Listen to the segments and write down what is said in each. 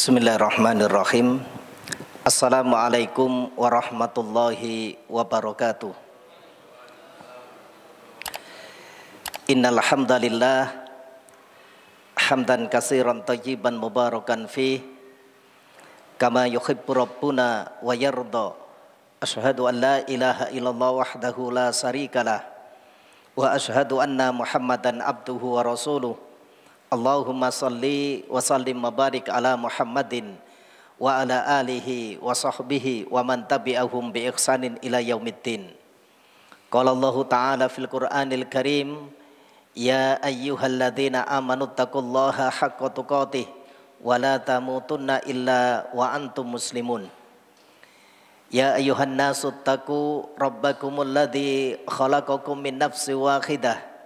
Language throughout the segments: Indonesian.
Bismillahirrahmanirrahim. Assalamualaikum warahmatullahi wabarakatuh. Innal hamdalillah hamdan katsiran thayyiban mubarakan fih kama yuhibbu rabbuna wa yarda. Asyhadu an la ilaha illallah wahdahu la syarikalah wa asyhadu anna Muhammadan abduhu wa rasuluh. Allahumma salli wa sallim wa barik ala Muhammadin wa ala alihi wa sahbihi wa man tabi'ahum bi ihsanin ila yaumiddin. Qala Allahu ta'ala fil Qur'anil Karim, ya ayyuhalladzina amanu taqullaha haqqa tuqatih wa la tamutunna illa wa antum muslimun. Ya ayyuhan nasu taqu rabbakumul ladzi khalaqakum min nafsin wahidah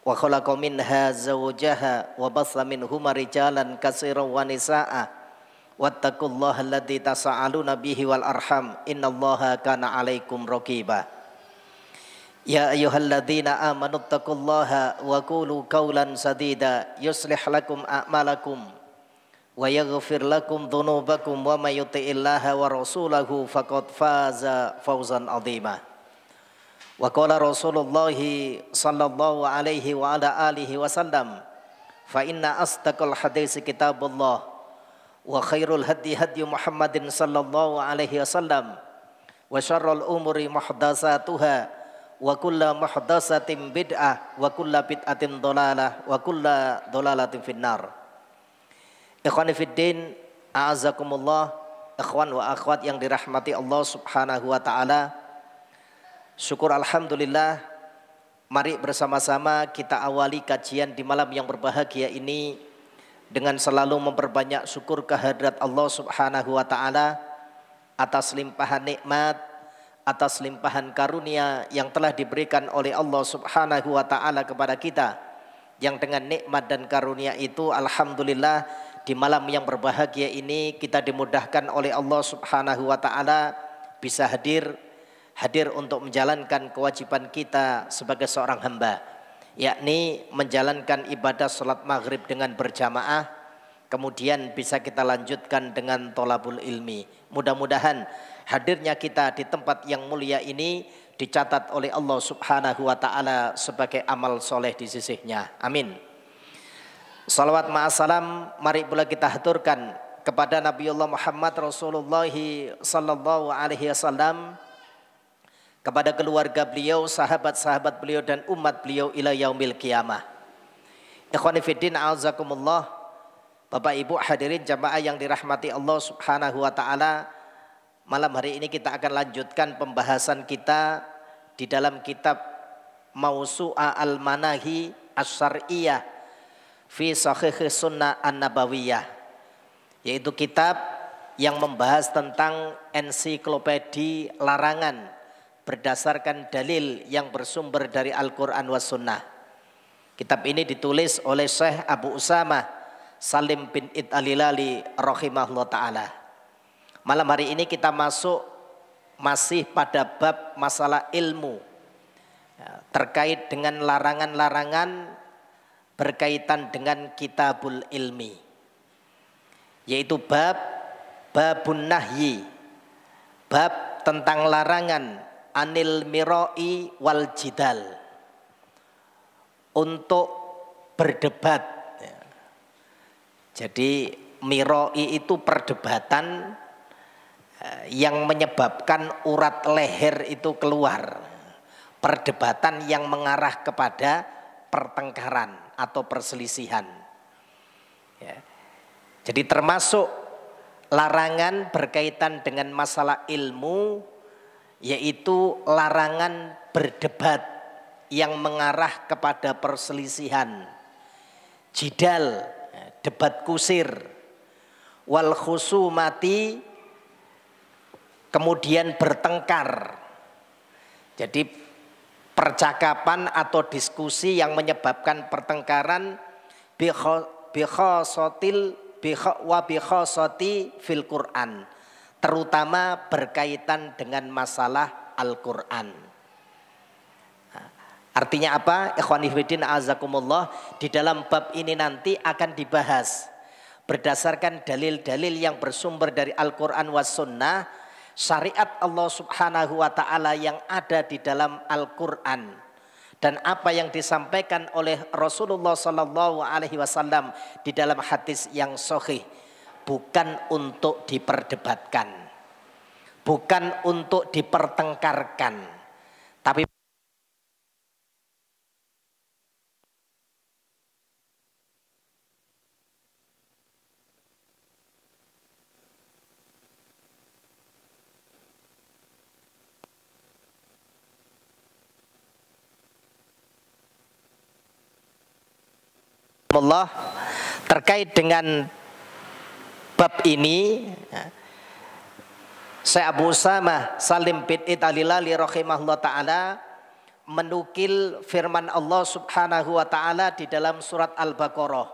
wa khalaqa minha zawjaha wa bassa minhuma rijalan katsiran wa nisaa'a wattaqullaha alladzi tasaaluna bihi wal arham innallaha kana 'alaikum raqiba. Ya ayyuhalladzina amanu taqullaha wa qulu qawlan sadida yuslih lakum a'malakum wa yaghfir lakum dhunubakum wa may yuti'illaha wa rasulahu faqad faza fawzan 'azima. Wa qala Rasulullah sallallahu alaihi wa ala alihi wasallam, fa inna asdaqal hadits kitabullah wa khairul hadi hadi Muhammadin sallallahu alaihi wasallam wa syarrul umuri muhdatsatuha wa kullu muhdatsatin bid'ah wa kullu bid'atin dhalalah wa kullu dhalalatin finnar. Ikhwani fid din, a'azakumullah, ikhwan wa akhwat yang dirahmati Allah Subhanahu wa taala. Syukur alhamdulillah, mari bersama-sama kita awali kajian di malam yang berbahagia ini dengan selalu memperbanyak syukur kehadirat Allah Subhanahu wa taala atas limpahan nikmat, atas limpahan karunia yang telah diberikan oleh Allah Subhanahu wa taala kepada kita, yang dengan nikmat dan karunia itu alhamdulillah di malam yang berbahagia ini kita dimudahkan oleh Allah Subhanahu wa taala bisa hadir untuk menjalankan kewajiban kita sebagai seorang hamba, yakni menjalankan ibadah sholat maghrib dengan berjamaah, kemudian bisa kita lanjutkan dengan tholabul ilmi. Mudah-mudahan hadirnya kita di tempat yang mulia ini dicatat oleh Allah Subhanahu wa ta'ala sebagai amal soleh di sisinya. Amin. Salawat ma'asalam mari pula kita haturkan kepada Nabiullah Muhammad Rasulullah sallallahu alaihi wasallam, kepada keluarga beliau, sahabat-sahabat beliau dan umat beliau ila yaumil qiyamah. Ikhwani fiddin, a'azakumullah, Bapak Ibu hadirin jamaah yang dirahmati Allah Subhanahu wa taala. Malam hari ini kita akan lanjutkan pembahasan kita di dalam kitab Mausu'a al-Manahi Asy-Syar'iyyah fi Shahih Sunnah An-Nabawiyah, yaitu kitab yang membahas tentang ensiklopedi larangan berdasarkan dalil yang bersumber dari Al-Quran wa Sunnah. Kitab ini ditulis oleh Syekh Abu Usamah Salim bin Id Al-Hilali rahimahullah ta'ala. Malam hari ini kita masih pada bab masalah ilmu, terkait dengan larangan-larangan berkaitan dengan kitabul ilmi, yaitu babun nahyi, bab tentang larangan anil miroi wal jidal, untuk berdebat. Jadi miroi itu perdebatan yang menyebabkan urat leher itu keluar, perdebatan yang mengarah kepada pertengkaran atau perselisihan. Jadi termasuk larangan berkaitan dengan masalah ilmu, yaitu larangan berdebat yang mengarah kepada perselisihan, jidal, debat kusir, wal khusumati, kemudian bertengkar. Jadi percakapan atau diskusi yang menyebabkan pertengkaran bikhasati fil Quran, terutama berkaitan dengan masalah Al-Quran. Artinya apa? Ikhwani fiddin azakumullah, di dalam bab ini nanti akan dibahas berdasarkan dalil-dalil yang bersumber dari Al-Quran was Sunnah, syariat Allah Subhanahu wa Ta'ala yang ada di dalam Al-Quran dan apa yang disampaikan oleh Rasulullah Sallallahu Alaihi Wasallam di dalam hadis yang sahih, bukan untuk diperdebatkan, bukan untuk dipertengkarkan, tapi Allah terkait dengan bab ini. Syekh Abu Usamah Salim bin Al-Hilali rahimahullah ta'ala menukil firman Allah Subhanahu wa ta'ala di dalam surat Al-Baqarah,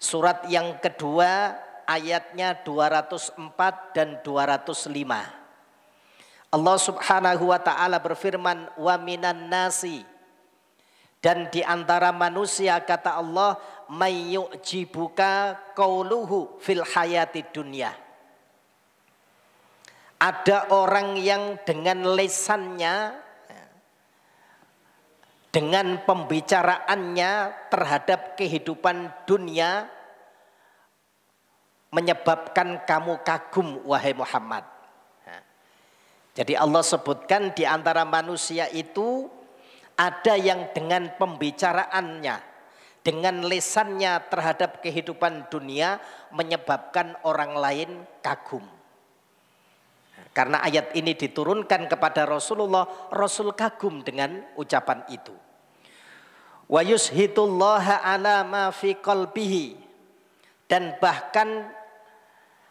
surat yang kedua, ayatnya 204 dan 205. Allah Subhanahu wa ta'ala berfirman, wa minan nasi, dan di antara manusia kata Allah, may yu'jibuka qauluhu fil hayati dunya. Ada orang yang dengan lesannya, dengan pembicaraannya terhadap kehidupan dunia menyebabkan kamu kagum wahai Muhammad. Jadi Allah sebutkan di antara manusia itu ada yang dengan pembicaraannya, dengan lesannya terhadap kehidupan dunia menyebabkan orang lain kagum. Karena ayat ini diturunkan kepada Rasulullah, Rasul kagum dengan ucapan itu. Wa yushitullaha ala ma fi qalbihi, dan bahkan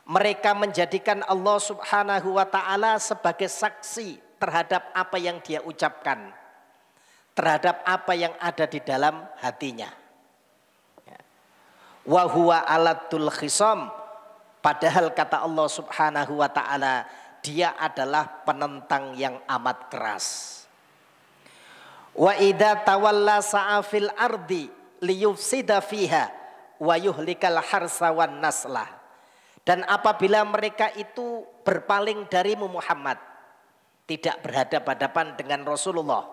mereka menjadikan Allah Subhanahu wa ta'ala sebagai saksi terhadap apa yang dia ucapkan, terhadap apa yang ada di dalam hatinya. Wa huwa alatul khisam, padahal kata Allah Subhanahu wa ta'ala, dia adalah penentang yang amat keras. Wa idza tawalla sa'afil ardi liyufsida fiha wa yuhlikal harsa wan naslah. Dan apabila mereka itu berpaling darimu Muhammad, tidak berhadapan-hadapan dengan Rasulullah,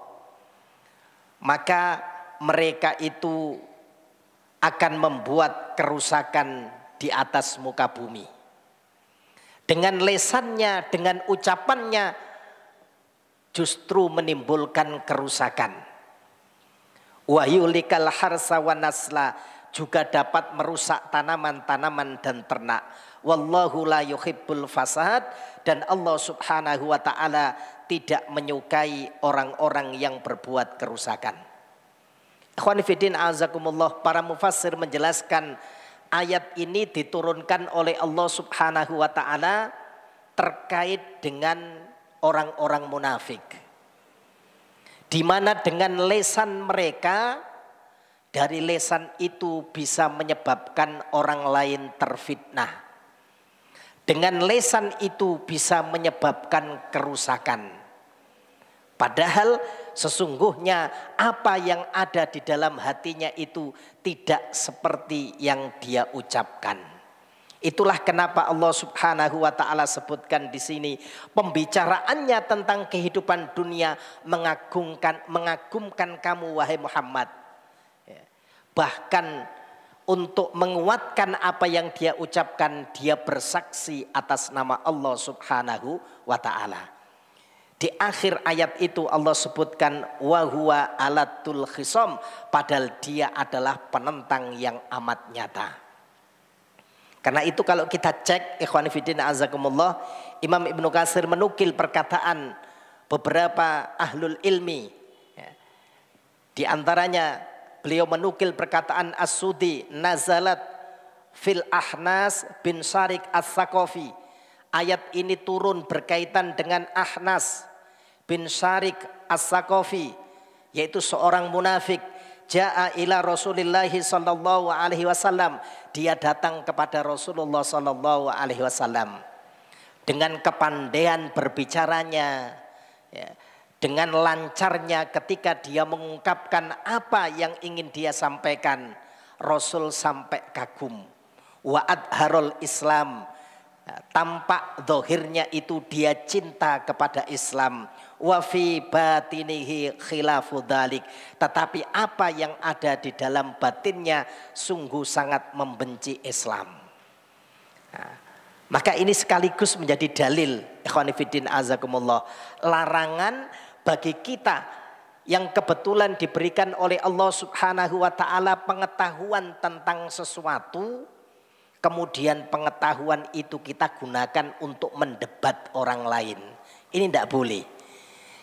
maka mereka itu akan membuat kerusakan di atas muka bumi. Dengan lesannya, dengan ucapannya justru menimbulkan kerusakan. Wa yulikal harsa wa nasla, juga dapat merusak tanaman-tanaman dan ternak. Wallahu la yuhibbul fasad, dan Allah Subhanahu wa ta'ala tidak menyukai orang-orang yang berbuat kerusakan. Ikhwan fillah azakumullah, para mufassir menjelaskan ayat ini diturunkan oleh Allah Subhanahu wa ta'ala terkait dengan orang-orang munafik, di mana dengan lesan mereka, dari lesan itu bisa menyebabkan orang lain terfitnah. Dengan lesan itu bisa menyebabkan kerusakan. Padahal sesungguhnya apa yang ada di dalam hatinya itu tidak seperti yang dia ucapkan. Itulah kenapa Allah Subhanahu wa ta'ala sebutkan di sini pembicaraannya tentang kehidupan dunia mengagumkan kamu wahai Muhammad. Bahkan untuk menguatkan apa yang dia ucapkan, dia bersaksi atas nama Allah Subhanahu wa ta'ala. Di akhir ayat itu Allah sebutkan wa huwa alatul khisam, padahal dia adalah penentang yang amat nyata. Karena itu kalau kita cek ikhwan fillah azakumullah, Imam Ibnu Katsir menukil perkataan beberapa ahlul ilmi. Di antaranya beliau menukil perkataan As-Sudi, nazalat fil Ahnas bin Syarik As-Saqafi. Ayat ini turun berkaitan dengan Ahnas bin Syarik As-Saqafi, yaitu seorang munafik. Ja'a ila Rasulillah sallallahu alaihi wasallam, dia datang kepada Rasulullah sallallahu alaihi wasallam dengan kepandaian berbicaranya, ya, dengan lancarnya ketika dia mengungkapkan apa yang ingin dia sampaikan, Rasul sampai kagum. wa adharul Islam, tampak zahirnya itu dia cinta kepada Islam, wa fi batinihi khilafu dzalik, tetapi apa yang ada di dalam batinnya sungguh sangat membenci Islam. Maka ini sekaligus menjadi dalil, ikhwan fillah azakumullah, larangan bagi kita yang kebetulan diberikan oleh Allah Subhanahu wa taala pengetahuan tentang sesuatu, kemudian pengetahuan itu kita gunakan untuk mendebat orang lain. Ini tidak boleh.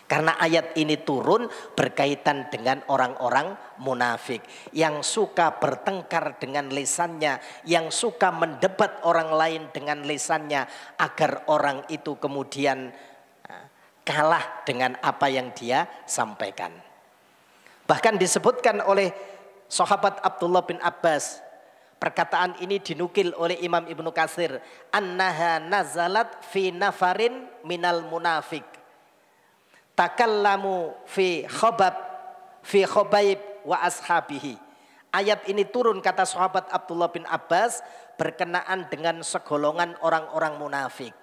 Karena ayat ini turun berkaitan dengan orang-orang munafik yang suka bertengkar dengan lisannya, yang suka mendebat orang lain dengan lisannya agar orang itu kemudian kalah dengan apa yang dia sampaikan. Bahkan disebutkan oleh sahabat Abdullah bin Abbas, perkataan ini dinukil oleh Imam Ibnu Katsir, annaha nazalat fi nafarin minal munafik takallamu fi Khubayb wa ashabihi. Ayat ini turun, kata sahabat Abdullah bin Abbas, berkenaan dengan segolongan orang-orang munafik.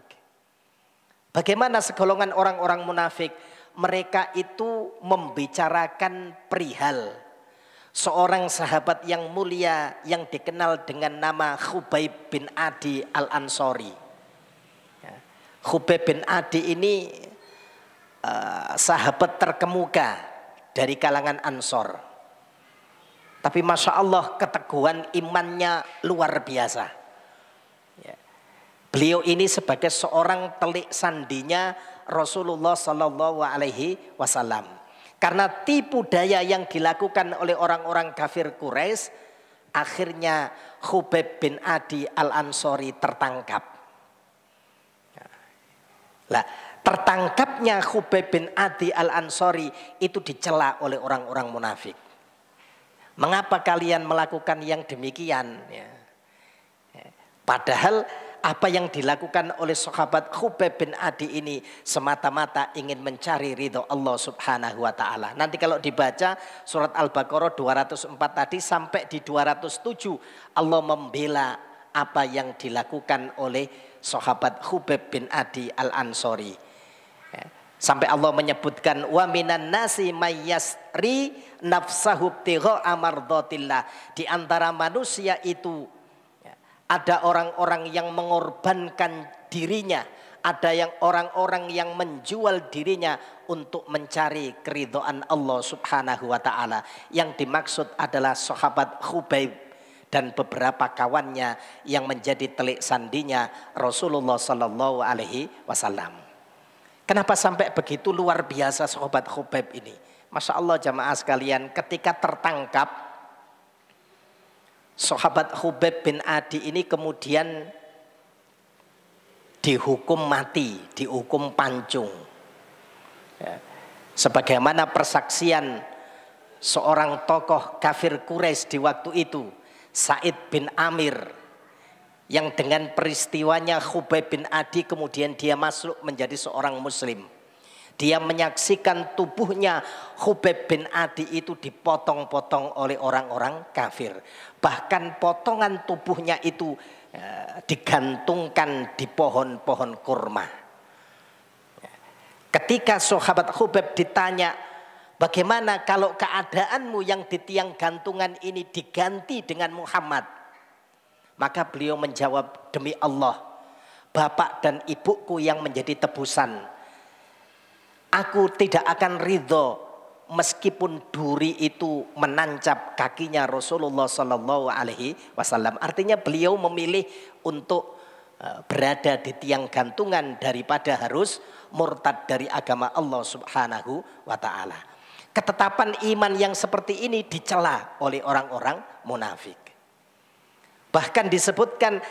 Bagaimana segolongan orang-orang munafik? Mereka itu membicarakan perihal seorang sahabat yang mulia yang dikenal dengan nama Khubayb bin Adi al-Ansori. Khubayb bin Adi ini sahabat terkemuka dari kalangan Ansor. Tapi Masya Allah keteguhan imannya luar biasa. Beliau ini sebagai seorang telik sandinya Rasulullah Sallallahu Alaihi Wasallam. Karena tipu daya yang dilakukan oleh orang-orang kafir Quraisy, akhirnya Khubayb bin Adi al-Ansori tertangkap. Nah, tertangkapnya Khubayb bin Adi al-Ansori itu dicela oleh orang-orang munafik. Mengapa kalian melakukan yang demikian? Padahal apa yang dilakukan oleh sahabat Khubayb bin Adi ini semata-mata ingin mencari ridho Allah Subhanahu wa taala. Nanti kalau dibaca surat Al-Baqarah 204 tadi sampai di 207, Allah membela apa yang dilakukan oleh sahabat Khubayb bin Adi al-Ansori. Sampai Allah menyebutkan wa minan nasi mayyasri nafsahu ibtigha amardhatillah. Di antara manusia itu ada orang-orang yang mengorbankan dirinya, ada yang orang-orang yang menjual dirinya untuk mencari keridhaan Allah Subhanahu wa taala. Yang dimaksud adalah sahabat Khubayb dan beberapa kawannya yang menjadi telik sandinya Rasulullah Sallallahu Alaihi Wasallam. Kenapa sampai begitu luar biasa sahabat Khubayb ini? Masya Allah jamaah sekalian, ketika tertangkap sahabat Khubayb bin Adi ini kemudian dihukum mati, dihukum pancung. Sebagaimana persaksian seorang tokoh kafir Quraisy di waktu itu, Sa'id bin Amir, yang dengan peristiwanya Khubayb bin Adi kemudian dia masuk menjadi seorang muslim. Dia menyaksikan tubuhnya Khubayb bin Adi itu dipotong-potong oleh orang-orang kafir. Bahkan potongan tubuhnya itu digantungkan di pohon-pohon kurma. Ketika sahabat Khubayb ditanya, bagaimana kalau keadaanmu yang di tiang gantungan ini diganti dengan Muhammad? Maka beliau menjawab, demi Allah, bapak dan ibuku yang menjadi tebusan, aku tidak akan ridho meskipun duri itu menancap kakinya Rasulullah Sallallahu Alaihi Wasallam. Artinya beliau memilih untuk berada di tiang gantungan daripada harus murtad dari agama Allah Subhanahu wa taala. Ketetapan iman yang seperti ini dicela oleh orang-orang munafik. Bahkan disebutkan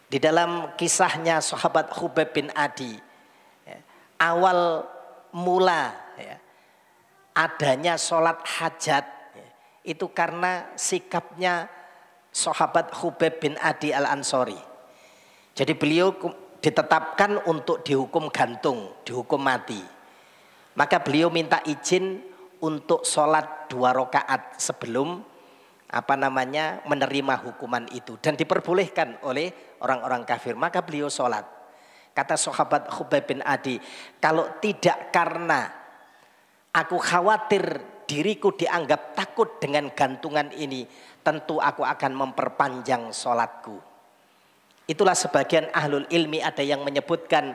di dalam kisahnya sahabat Khubayb bin Adi, awal mula adanya sholat hajat itu karena sikapnya sahabat Khubayb bin Adi al-Ansori. Jadi beliau ditetapkan untuk dihukum gantung, dihukum mati. Maka beliau minta izin untuk sholat 2 rakaat sebelum menerima hukuman itu dan diperbolehkan oleh orang-orang kafir. Maka beliau sholat. Kata sahabat Khubayb bin Adi, kalau tidak karena aku khawatir diriku dianggap takut dengan gantungan ini, tentu aku akan memperpanjang sholatku. Itulah sebagian ahlul ilmi ada yang menyebutkan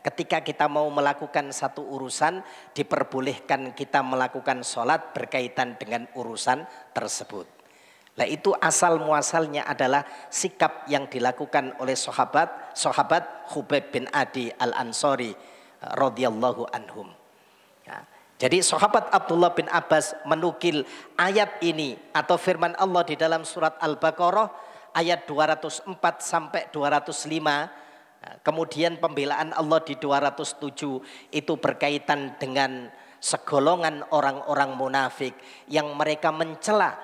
ketika kita mau melakukan satu urusan, diperbolehkan kita melakukan sholat berkaitan dengan urusan tersebut. Nah itu asal muasalnya adalah sikap yang dilakukan oleh sahabat Khubayb bin Adi al-Ansari radhiyallahu anhum. Ya, jadi sahabat Abdullah bin Abbas menukil ayat ini atau firman Allah di dalam surat Al-Baqarah ayat 204 sampai 205. Kemudian pembelaan Allah di 207 itu berkaitan dengan segolongan orang-orang munafik yang mereka mencela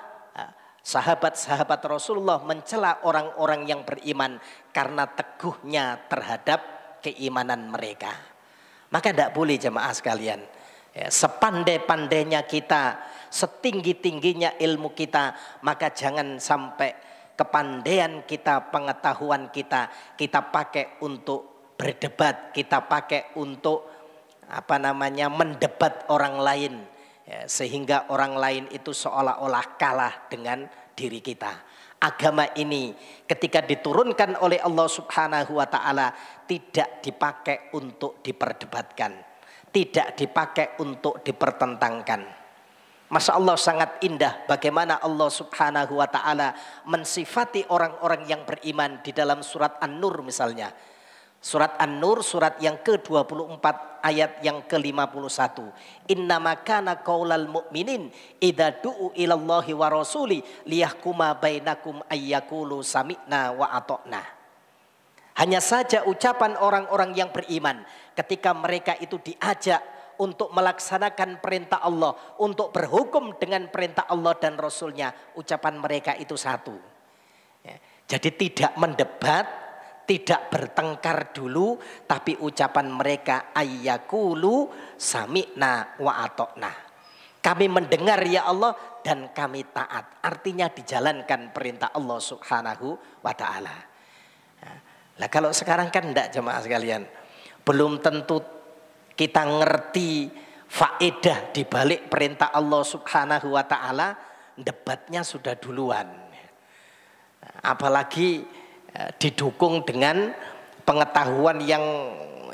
sahabat-sahabat Rasulullah, mencela orang-orang yang beriman karena teguhnya terhadap keimanan mereka. Maka tidak boleh jemaah sekalian, ya, sepandai-pandainya kita, setinggi-tingginya ilmu kita, maka jangan sampai kepandaian kita, pengetahuan kita pakai untuk berdebat, kita pakai untuk mendebat orang lain. Ya, sehingga orang lain itu seolah-olah kalah dengan diri kita. Agama ini ketika diturunkan oleh Allah Subhanahu wa ta'ala tidak dipakai untuk diperdebatkan, tidak dipakai untuk dipertentangkan. Masya Allah sangat indah bagaimana Allah Subhanahu wa ta'ala mensifati orang-orang yang beriman di dalam surat An-Nur misalnya. Surat An-Nur surat yang ke-24 ayat yang ke-51. Innama kana qaulal mu'minin idza du'u ilallahi wa rasuli liyahkuma bainakum ayyaqulu sami'na wa ata'na. Hanya saja ucapan orang-orang yang beriman ketika mereka itu diajak untuk melaksanakan perintah Allah, untuk berhukum dengan perintah Allah dan Rasulnya, ucapan mereka itu satu. Ya, jadi tidak mendebat, tidak bertengkar dulu, tapi ucapan mereka ayyaqulu sami'na wa ata'na. Kami mendengar ya Allah dan kami taat. Artinya dijalankan perintah Allah Subhanahu wa ta'ala. Nah, kalau sekarang kan enggak jemaah sekalian. Belum tentu kita ngerti faedah di balik perintah Allah Subhanahu wa ta'ala, debatnya sudah duluan. Apalagi didukung dengan pengetahuan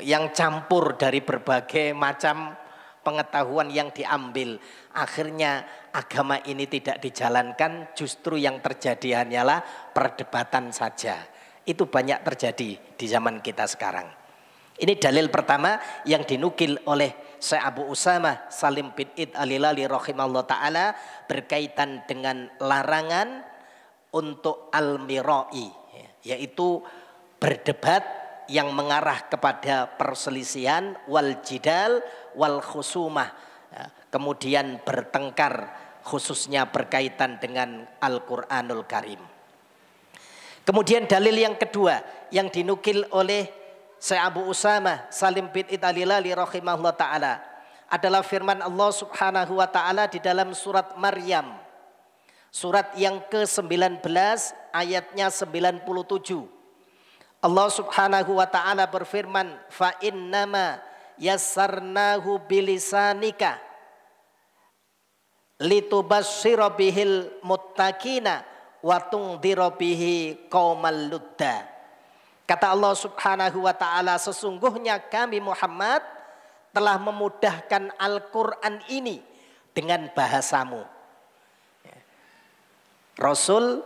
yang campur dari berbagai macam pengetahuan yang diambil. Akhirnya agama ini tidak dijalankan, justru yang terjadi hanyalah perdebatan saja. Itu banyak terjadi di zaman kita sekarang. Ini dalil pertama yang dinukil oleh Syekh Abu Usamah Salim bin Id al-Hilali rahimahullah ta'ala berkaitan dengan larangan untuk al-mira'i, yaitu berdebat yang mengarah kepada perselisihan, wal jidal wal khusumah, kemudian bertengkar khususnya berkaitan dengan Al-Qur'anul Karim. Kemudian dalil yang kedua yang dinukil oleh Syekh Abu Usamah Salim bin Idalilali rahimahullah ta'ala adalah firman Allah Subhanahu wa ta'ala di dalam surat Maryam, surat yang ke-19 ayatnya 97. Allah Subhanahu wa ta'ala berfirman, fa innama yassarnahu bilisanika litubasyshira bihil muttaqina wa tundhira bihi qaumal ludda. Kata Allah Subhanahu wa ta'ala, sesungguhnya kami Muhammad telah memudahkan Al-Quran ini dengan bahasamu. Rasul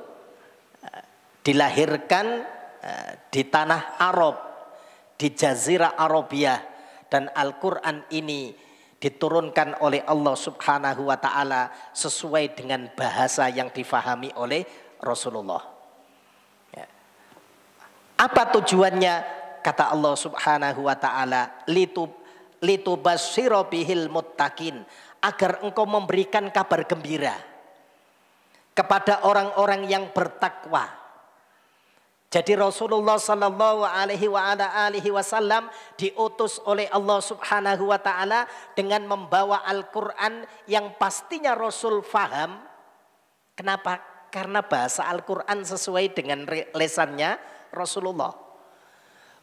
dilahirkan di tanah Arab, di Jazirah Arabia, dan Al-Quran ini diturunkan oleh Allah Subhanahu wa ta'ala sesuai dengan bahasa yang difahami oleh Rasulullah. Apa tujuannya? Kata Allah Subhanahu wa ta'ala, litubasyshira bihil muttaqin, agar engkau memberikan kabar gembira kepada orang-orang yang bertakwa. Jadi Rasulullah sallallahu alaihi wasallam diutus oleh Allah Subhanahu wa ta'ala dengan membawa Al-Quran yang pastinya Rasul faham. Kenapa? Karena bahasa Al-Quran sesuai dengan lesannya Rasulullah.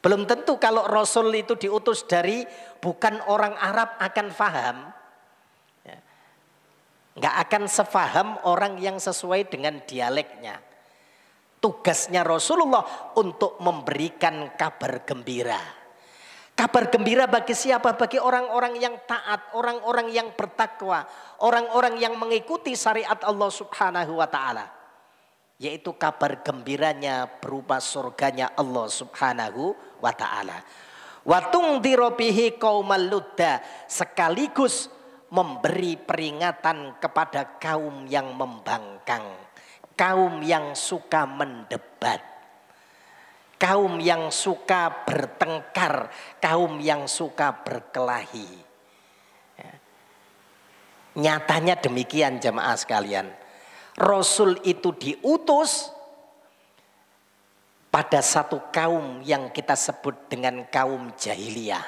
Belum tentu kalau Rasul itu diutus dari bukan orang Arab akan faham. Nggak akan sefaham orang yang sesuai dengan dialeknya. Tugasnya Rasulullah untuk memberikan kabar gembira. Kabar gembira bagi siapa? Bagi orang-orang yang taat, orang-orang yang bertakwa, orang-orang yang mengikuti syariat Allah Subhanahu wa taala. Yaitu kabar gembiranya berupa surganya Allah Subhanahu wa taala. Wa tungdhiru bihi qaumal ludda, sekaligus memberi peringatan kepada kaum yang membangkang, kaum yang suka mendebat, kaum yang suka bertengkar, kaum yang suka berkelahi. Nyatanya demikian jemaah sekalian. Rasul itu diutus pada satu kaum yang kita sebut dengan kaum jahiliyah.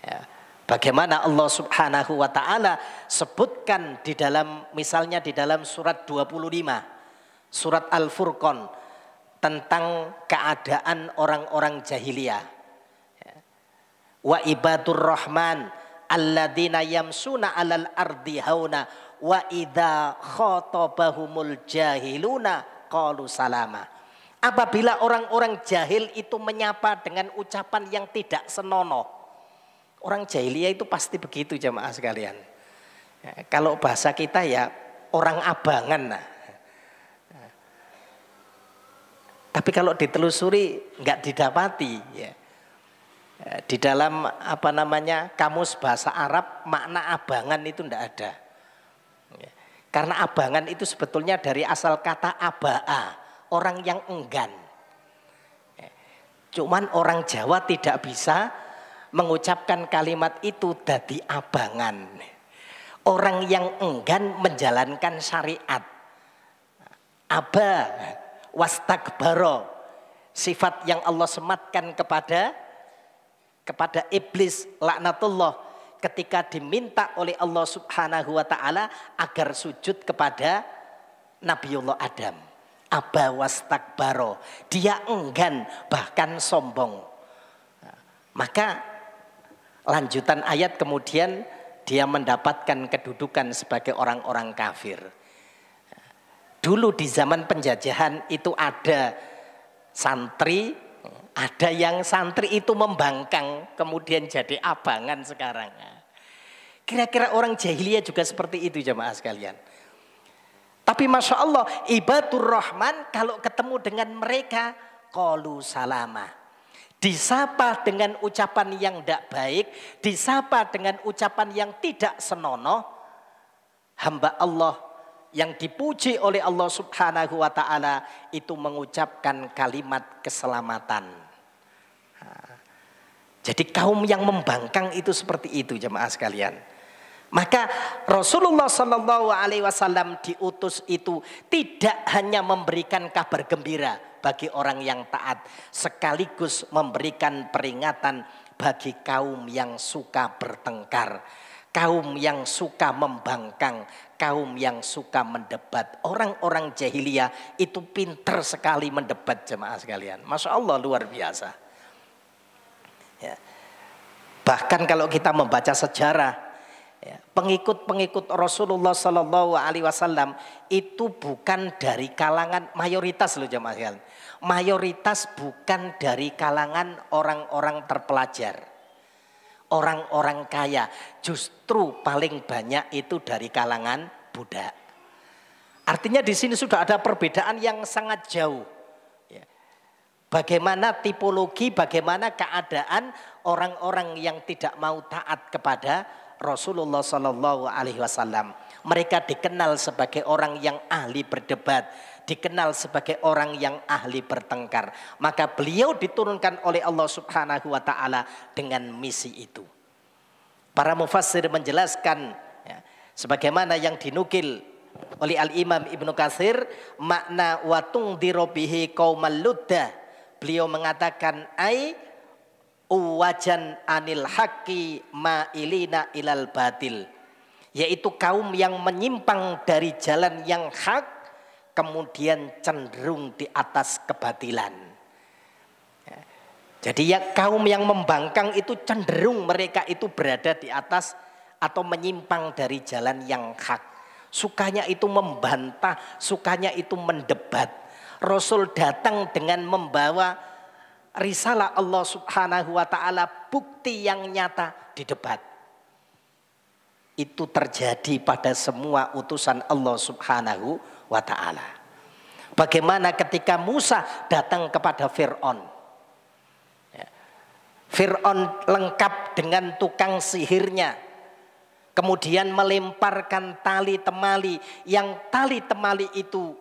Ya. Bagaimana Allah Subhanahu wa taala sebutkan di dalam, misalnya di dalam surat 25, surat Al-Furqan, tentang keadaan orang-orang jahiliyah. Wa ibadur rahman alladzina yamsuna 'alal ardi hauna wa idza khatabahumul jahiluna qalu salama. Apabila orang-orang jahil itu menyapa dengan ucapan yang tidak senonoh. Orang jahiliyah itu pasti begitu jamaah sekalian. Ya, kalau bahasa kita ya orang abangan. Tapi kalau ditelusuri nggak didapati. Ya. Di dalam kamus bahasa Arab makna abangan itu nggak ada. Ya. Karena abangan itu sebetulnya dari asal kata abaa, orang yang enggan. Ya. Cuman orang Jawa tidak bisa mengucapkan kalimat itu dadi abangan. Orang yang enggan menjalankan syariat. Aba wastakbaro, sifat yang Allah sematkan kepada iblis laknatullah ketika diminta oleh Allah Subhanahu wa taala agar sujud kepada Nabiullah Adam. Aba wastakbaro, dia enggan bahkan sombong. Maka lanjutan ayat kemudian dia mendapatkan kedudukan sebagai orang-orang kafir. Dulu di zaman penjajahan itu ada santri, ada yang santri itu membangkang kemudian jadi abangan sekarang. Kira-kira orang jahiliyah juga seperti itu jemaah sekalian. Tapi Masya Allah ibadur rahman kalau ketemu dengan mereka qalu salama. Disapa dengan ucapan yang tidak baik, disapa dengan ucapan yang tidak senonoh, hamba Allah yang dipuji oleh Allah Subhanahu wa taala itu mengucapkan kalimat keselamatan. Jadi kaum yang membangkang itu seperti itu jemaah sekalian. Maka Rasulullah Shallallahu Alaihi Wasallam diutus itu tidak hanya memberikan kabar gembira bagi orang yang taat, sekaligus memberikan peringatan bagi kaum yang suka bertengkar, kaum yang suka membangkang, kaum yang suka mendebat. Orang-orang jahiliyah itu pinter sekali mendebat jemaah sekalian. Masya Allah luar biasa. Ya. Bahkan kalau kita membaca sejarah, ya, pengikut-pengikut Rasulullah Sallallahu Alaihi Wasallam itu bukan dari kalangan mayoritas loh jemaah sekalian. Mayoritas bukan dari kalangan orang-orang terpelajar, orang-orang kaya. Justru paling banyak itu dari kalangan budak. Artinya di sini sudah ada perbedaan yang sangat jauh. Ya. Bagaimana tipologi, bagaimana keadaan orang-orang yang tidak mau taat kepada Rasulullah Sallallahu Alaihi Wasallam. Mereka dikenal sebagai orang yang ahli berdebat, dikenal sebagai orang yang ahli bertengkar. Maka beliau diturunkan oleh Allah Subhanahu wa taala dengan misi itu. Para mufassir menjelaskan ya, sebagaimana yang dinukil oleh Al-Imam Ibnu Katsir, makna wa tungdhiru bihi qaumal ludda. Beliau mengatakan wajan anil haqqi ma'ilina ilal batil, yaitu kaum yang menyimpang dari jalan yang hak, kemudian cenderung di atas kebatilan. Jadi ya kaum yang membangkang itu cenderung mereka itu berada di atas atau menyimpang dari jalan yang hak. Sukanya itu membantah, sukanya itu mendebat. Rasul datang dengan membawa risalah Allah Subhanahu wa taala, bukti yang nyata di debat. Itu terjadi pada semua utusan Allah Subhanahu wa taala. Bagaimana ketika Musa datang kepada Fir'aun. Fir'aun lengkap dengan tukang sihirnya. Kemudian melemparkan tali temali, yang tali temali itu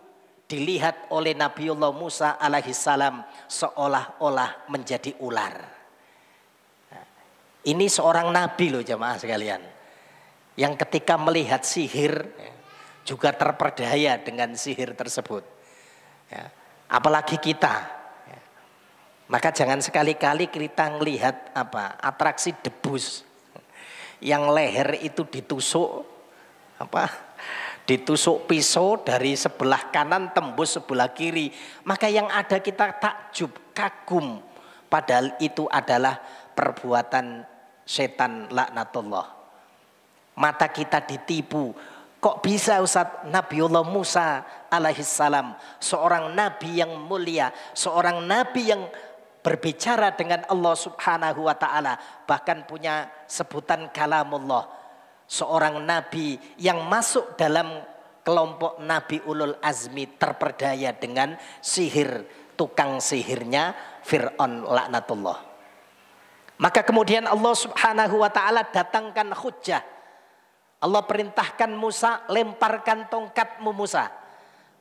dilihat oleh Nabiullah Musa alaihissalam seolah-olah menjadi ular. Ini seorang nabi loh jamaah sekalian, yang ketika melihat sihir juga terperdaya dengan sihir tersebut. Apalagi kita. Maka jangan sekali-kali kita melihat atraksi debus yang leher itu ditusuk pisau dari sebelah kanan tembus sebelah kiri. Maka yang ada kita takjub, kagum, padahal itu adalah perbuatan setan laknatullah. Mata kita ditipu. Kok bisa Ustaz? Nabiullah Musa alaihissalam, seorang nabi yang mulia, seorang nabi yang berbicara dengan Allah Subhanahu wa taala, bahkan punya sebutan kalamullah. Seorang nabi yang masuk dalam kelompok nabi ulul azmi, terperdaya dengan sihir tukang sihirnya Fir'aun laknatullah. Maka kemudian Allah Subhanahu wa taala datangkan hujjah. Allah perintahkan Musa, lemparkan tongkatmu Musa.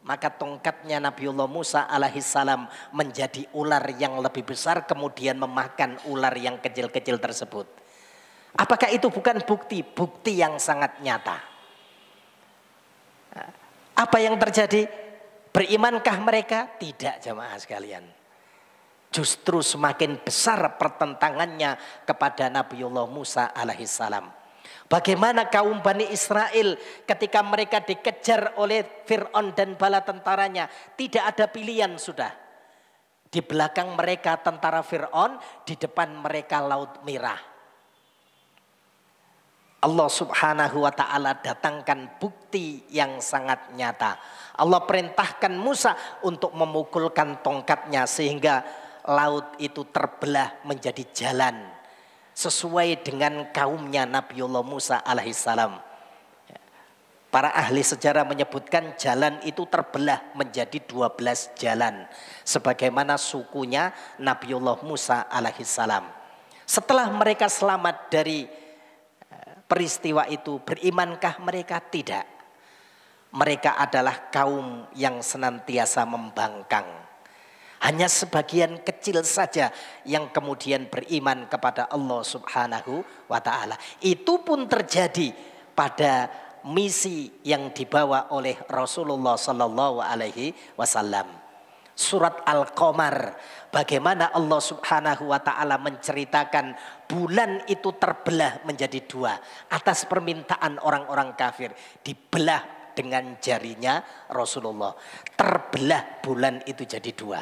Maka tongkatnya Nabiullah Musa alaihissalam menjadi ular yang lebih besar, kemudian memakan ular yang kecil-kecil tersebut. Apakah itu bukan bukti? Bukti yang sangat nyata. Apa yang terjadi? Berimankah mereka? Tidak jamaah sekalian. Justru semakin besar pertentangannya kepada Nabiullah Musa alaihissalam. Bagaimana kaum Bani Israel ketika mereka dikejar oleh Fir'aun dan bala tentaranya. Tidak ada pilihan sudah. Di belakang mereka tentara Fir'aun, di depan mereka Laut Merah. Allah Subhanahu wa ta'ala datangkan bukti yang sangat nyata. Allah perintahkan Musa untuk memukulkan tongkatnya sehingga laut itu terbelah menjadi jalan. Sesuai dengan kaumnya Nabiullah Musa alaihissalam. Para ahli sejarah menyebutkan jalan itu terbelah menjadi 12 jalan. Sebagaimana sukunya Nabiullah Musa alaihissalam. Setelah mereka selamat dari peristiwa itu, berimankah mereka? Tidak. Mereka adalah kaum yang senantiasa membangkang. Hanya sebagian kecil saja yang kemudian beriman kepada Allah Subhanahu wa ta'ala. Itu pun terjadi pada misi yang dibawa oleh Rasulullah Sallallahu Alaihi Wasallam. Surat Al-Qamar, bagaimana Allah Subhanahu wa ta'ala menceritakan bulan itu terbelah menjadi dua atas permintaan orang-orang kafir. Dibelah dengan jarinya Rasulullah. Terbelah bulan itu jadi dua.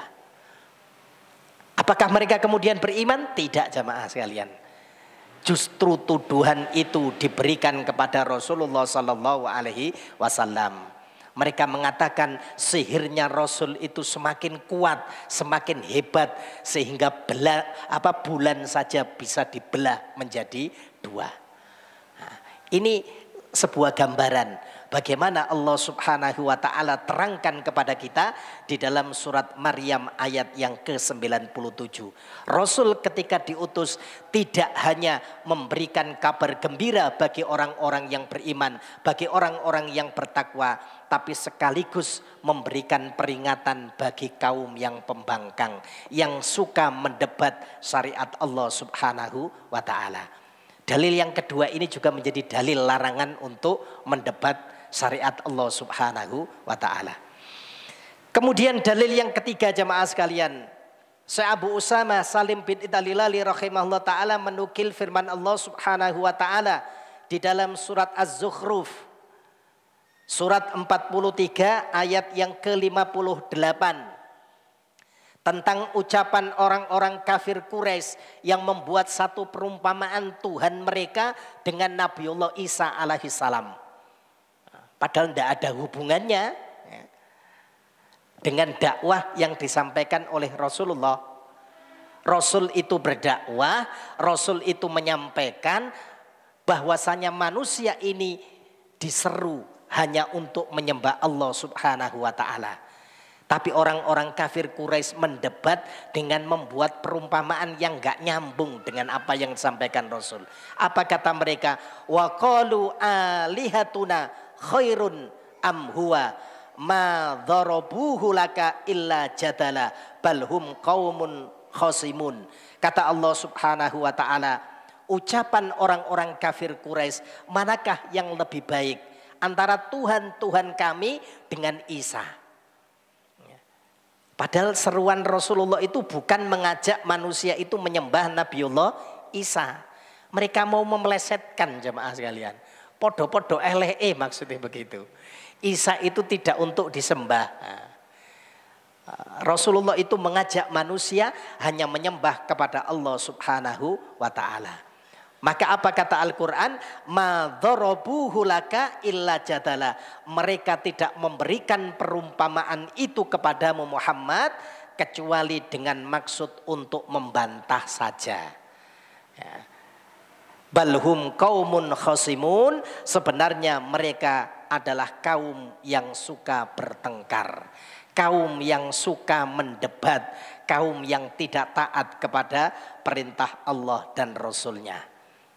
Apakah mereka kemudian beriman? Tidak jamaah sekalian. Justru tuduhan itu diberikan kepada Rasulullah Sallallahu Alaihi Wasallam. Mereka mengatakan sihirnya Rasul itu semakin kuat, semakin hebat, sehingga bulan saja bisa dibelah menjadi dua. Nah, ini sebuah gambaran bagaimana Allah Subhanahu wa ta'ala terangkan kepada kita di dalam surat Maryam ayat yang ke-97. Rasul ketika diutus tidak hanya memberikan kabar gembira bagi orang-orang yang beriman, bagi orang-orang yang bertakwa, tapi sekaligus memberikan peringatan bagi kaum yang pembangkang, yang suka mendebat syariat Allah Subhanahu wa ta'ala. Dalil yang kedua ini juga menjadi dalil larangan untuk mendebat syariat Allah Subhanahu wa ta'ala. Kemudian dalil yang ketiga jamaah sekalian, Syekh Abu Usama Salim bin Italilali rahimahullah ta'ala menukil firman Allah Subhanahu wa ta'ala di dalam surat Az-Zukhruf Surat 43 ayat yang ke-58. Tentang ucapan orang-orang kafir Quraisy yang membuat satu perumpamaan Tuhan mereka dengan Nabiullah Isa alaihissalam. Padahal tidak ada hubungannya dengan dakwah yang disampaikan oleh Rasulullah. Rasul itu berdakwah, Rasul itu menyampaikan bahwasanya manusia ini diseru hanya untuk menyembah Allah Subhanahu wa taala. Tapi orang-orang kafir Quraisy mendebat dengan membuat perumpamaan yang gak nyambung dengan apa yang disampaikan Rasul. Apa kata mereka? Wa qalu alihatuna khairun am huwa ma dharabuhu laka illa jadala balhum qaumun khasimun. Kata Allah Subhanahu wa taala, ucapan orang-orang kafir Quraisy, manakah yang lebih baik antara Tuhan kami dengan Isa? Padahal seruan Rasulullah itu bukan mengajak manusia itu menyembah Nabiullah Isa. Mereka mau memelesetkan jemaah sekalian. Podo-podo maksudnya begitu. Isa itu tidak untuk disembah. Rasulullah itu mengajak manusia hanya menyembah kepada Allah Subhanahu wa taala. Maka apa kata Al-Quran? Ma dharabuhu laka illa jadala. Mereka tidak memberikan perumpamaan itu kepadamu Muhammad kecuali dengan maksud untuk membantah saja. Ya. Balhum qaumun khasimun. Sebenarnya mereka adalah kaum yang suka bertengkar, kaum yang suka mendebat, kaum yang tidak taat kepada perintah Allah dan Rasulnya.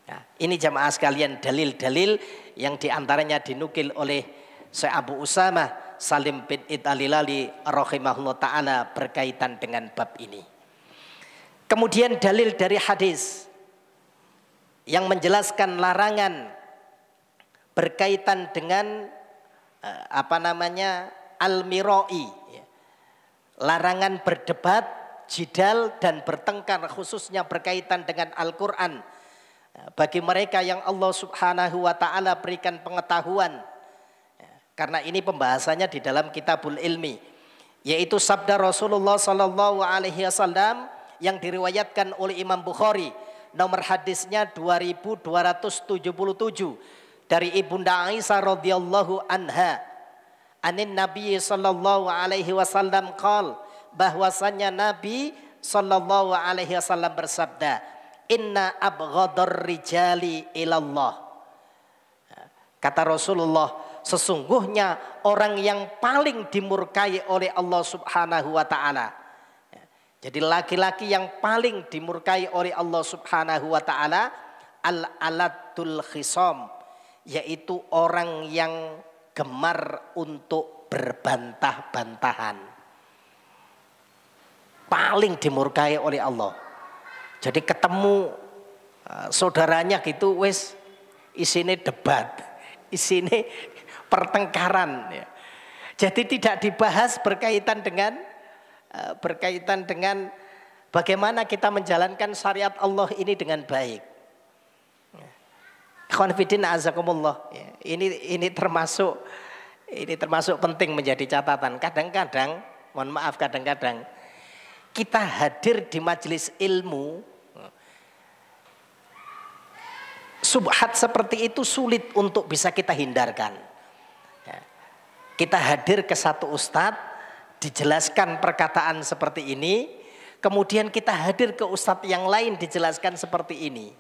Nah, ini jamaah sekalian dalil-dalil yang diantaranya dinukil oleh Syekh Abu Usamah Salim bin Al-Hilali rahimahullah ta'ala berkaitan dengan bab ini. Kemudian dalil dari hadis yang menjelaskan larangan berkaitan dengan al-mirai, larangan berdebat, jidal dan bertengkar khususnya berkaitan dengan Al-Quran. Bagi mereka yang Allah Subhanahu wa ta'ala berikan pengetahuan, karena ini pembahasannya di dalam Kitabul Ilmi, yaitu sabda Rasulullah sallallahu alaihi wasallam yang diriwayatkan oleh Imam Bukhari, nomor hadisnya 2277 dari Ibunda Aisyah radhiyallahu anha, anin Nabi sallallahu alaihi wasallam qol, bahwasanya Nabi sallallahu alaihi wasallam bersabda, inna abghadar rijali ilallah. Kata Rasulullah, sesungguhnya orang yang paling dimurkai oleh Allah Subhanahu wa ta'ala. Jadi laki-laki yang paling dimurkai oleh Allah Subhanahu wa ta'ala, al-alatul khisam, yaitu orang yang gemar untuk berbantah-bantahan. Paling dimurkai oleh Allah. Jadi ketemu saudaranya gitu, wes isine debat, isine pertengkaran. Ya. Jadi tidak dibahas berkaitan dengan bagaimana kita menjalankan syariat Allah ini dengan baik. Khonfidin azakumullah. Ini termasuk penting menjadi catatan. Kadang-kadang, mohon maaf, kadang-kadang kita hadir di majelis ilmu, subhat seperti itu sulit untuk bisa kita hindarkan. Kita hadir ke satu ustadz, dijelaskan perkataan seperti ini, kemudian kita hadir ke ustadz yang lain dijelaskan seperti ini.